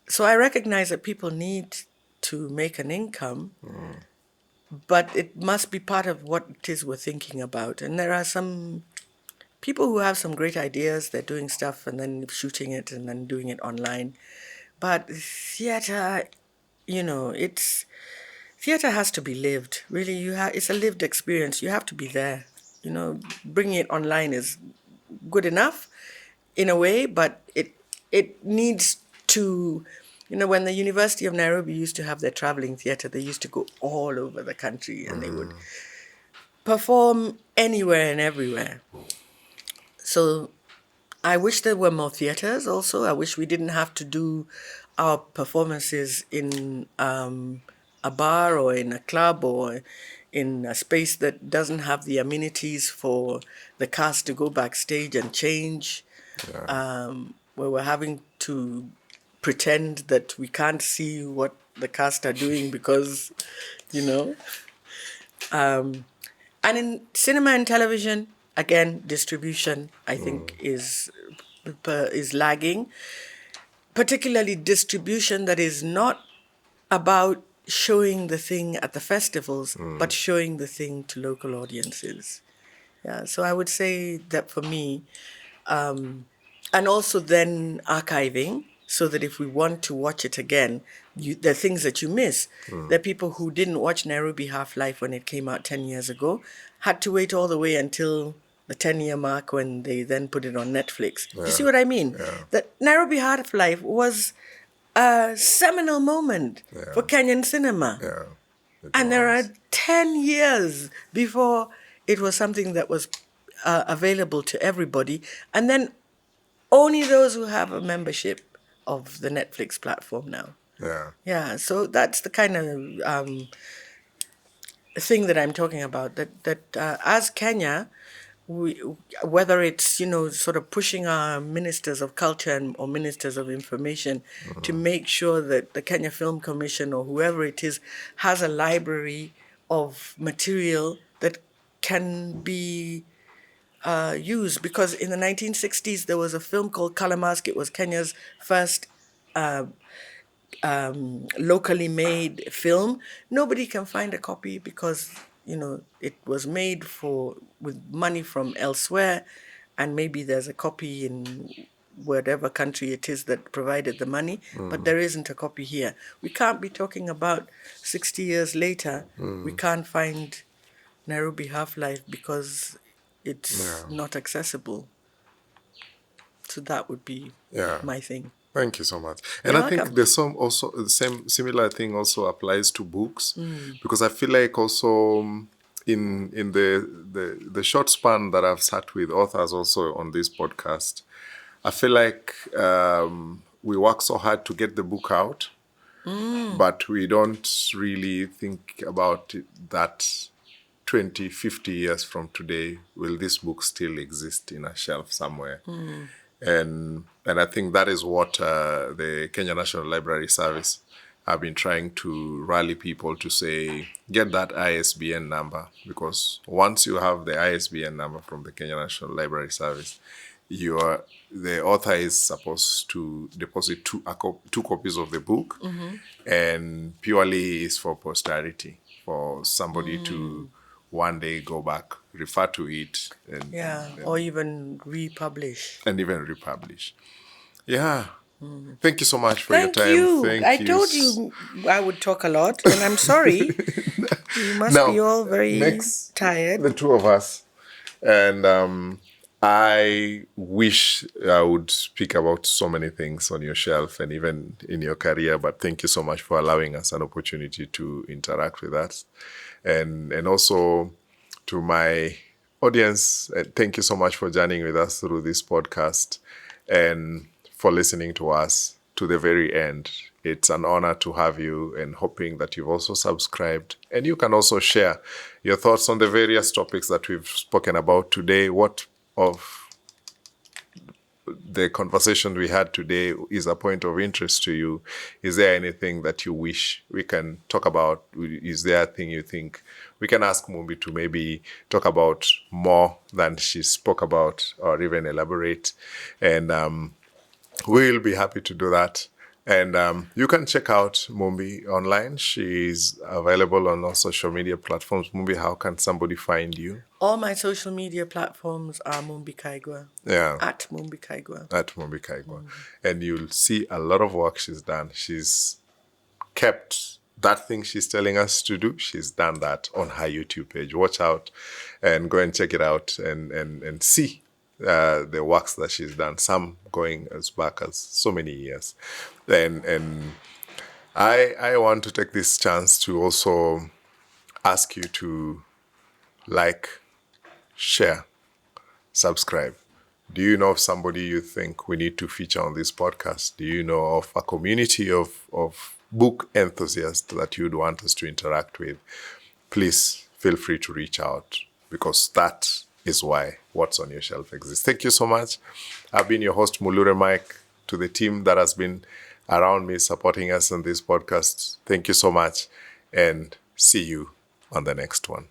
So I recognize that people need to make an income, but it must be part of what it is we're thinking about. And there are some people who have some great ideas. They're doing stuff and then shooting it and then doing it online. But theatre, theatre has to be lived. Really, it's a lived experience. You have to be there. Bringing it online is good enough in a way, but it needs to. When the University of Nairobi used to have their traveling theatre, they used to go all over the country and they would perform anywhere and everywhere. So I wish there were more theatres also. I wish we didn't have to do our performances in a bar or in a club or in a space that doesn't have the amenities for the cast to go backstage and change, where we're having to pretend that we can't see what the cast are doing because, you know. And in cinema and television, again, distribution, I think, is lagging, particularly distribution that is not about showing the thing at the festivals, but showing the thing to local audiences. Yeah, so I would say that for me, and also then archiving, so that if we want to watch it again, there are things that you miss. There are people who didn't watch Nairobi Half-Life when it came out 10 years ago, had to wait all the way until the 10-year mark when they then put it on Netflix. Do you see what I mean? That Nairobi Half-Life was a seminal moment for Kenyan cinema. And there are 10 years before it was something that was available to everybody. And then only those who have a membership of the Netflix platform now. Yeah, so that's the kind of thing that I'm talking about. That as Kenya, we, whether it's sort of pushing our ministers of culture or ministers of information to make sure that the Kenya Film Commission or whoever it is has a library of material that can be used, because in the 1960s there was a film called Color Mask. It was Kenya's first locally made film. Nobody can find a copy because it was made with money from elsewhere, and maybe there's a copy in whatever country it is that provided the money, but there isn't a copy here. We can't be talking about 60 years later. We can't find Nairobi Half-Life because it's not accessible. So that would be my thing. Thank you so much. And I think there's some also the same similar thing also applies to books, because I feel like also in the short span that I've sat with authors also on this podcast, I feel like we work so hard to get the book out, but we don't really think about it, that 20, 50 years from today, will this book still exist in a shelf somewhere? And I think that is what the Kenya National Library Service have been trying to rally people to say, get that ISBN number, because once you have the ISBN number from the Kenya National Library Service, the author is supposed to deposit two copies of the book, and purely is for posterity, for somebody to one day go back, refer to it, or even republish. Yeah. Thank you so much for your time. Thank you. I told you I would talk a lot, and I'm sorry. You must be all very tired. The two of us. And I wish I would speak about so many things on your shelf and even in your career, but thank you so much for allowing us an opportunity to interact with us. And also to my audience, thank you so much for journeying with us through this podcast and for listening to us to the very end. It's an honor to have you, and hoping that you've also subscribed. And you can also share your thoughts on the various topics that we've spoken about today. What of the conversation we had today is a point of interest to you? Is there anything that you wish we can talk about? Is there a thing you think we can ask Mūmbi to maybe talk about more than she spoke about, or even elaborate? And we'll be happy to do that. And you can check out Mūmbi online. She's available on all social media platforms. Mūmbi, how can somebody find you? All my social media platforms are Mūmbi Kaigwa. Yeah. At Mūmbi Kaigwa. At Mūmbi Kaigwa. And you'll see a lot of work she's done. She's kept that thing she's telling us to do. She's done that on her YouTube page. Watch out and go and check it out and see the works that she's done, some going as back as so many years. And I want to take this chance to also ask you to like, share, subscribe, Do you know of somebody you think we need to feature on this podcast? Do you know of a community of book enthusiasts that you'd want us to interact with? Please feel free to reach out, because that is why What's on Your Shelf exists. Thank you so much. I've been your host, Mulure Mike. To the team that has been around me supporting us on this podcast, thank you so much, and see you on the next one.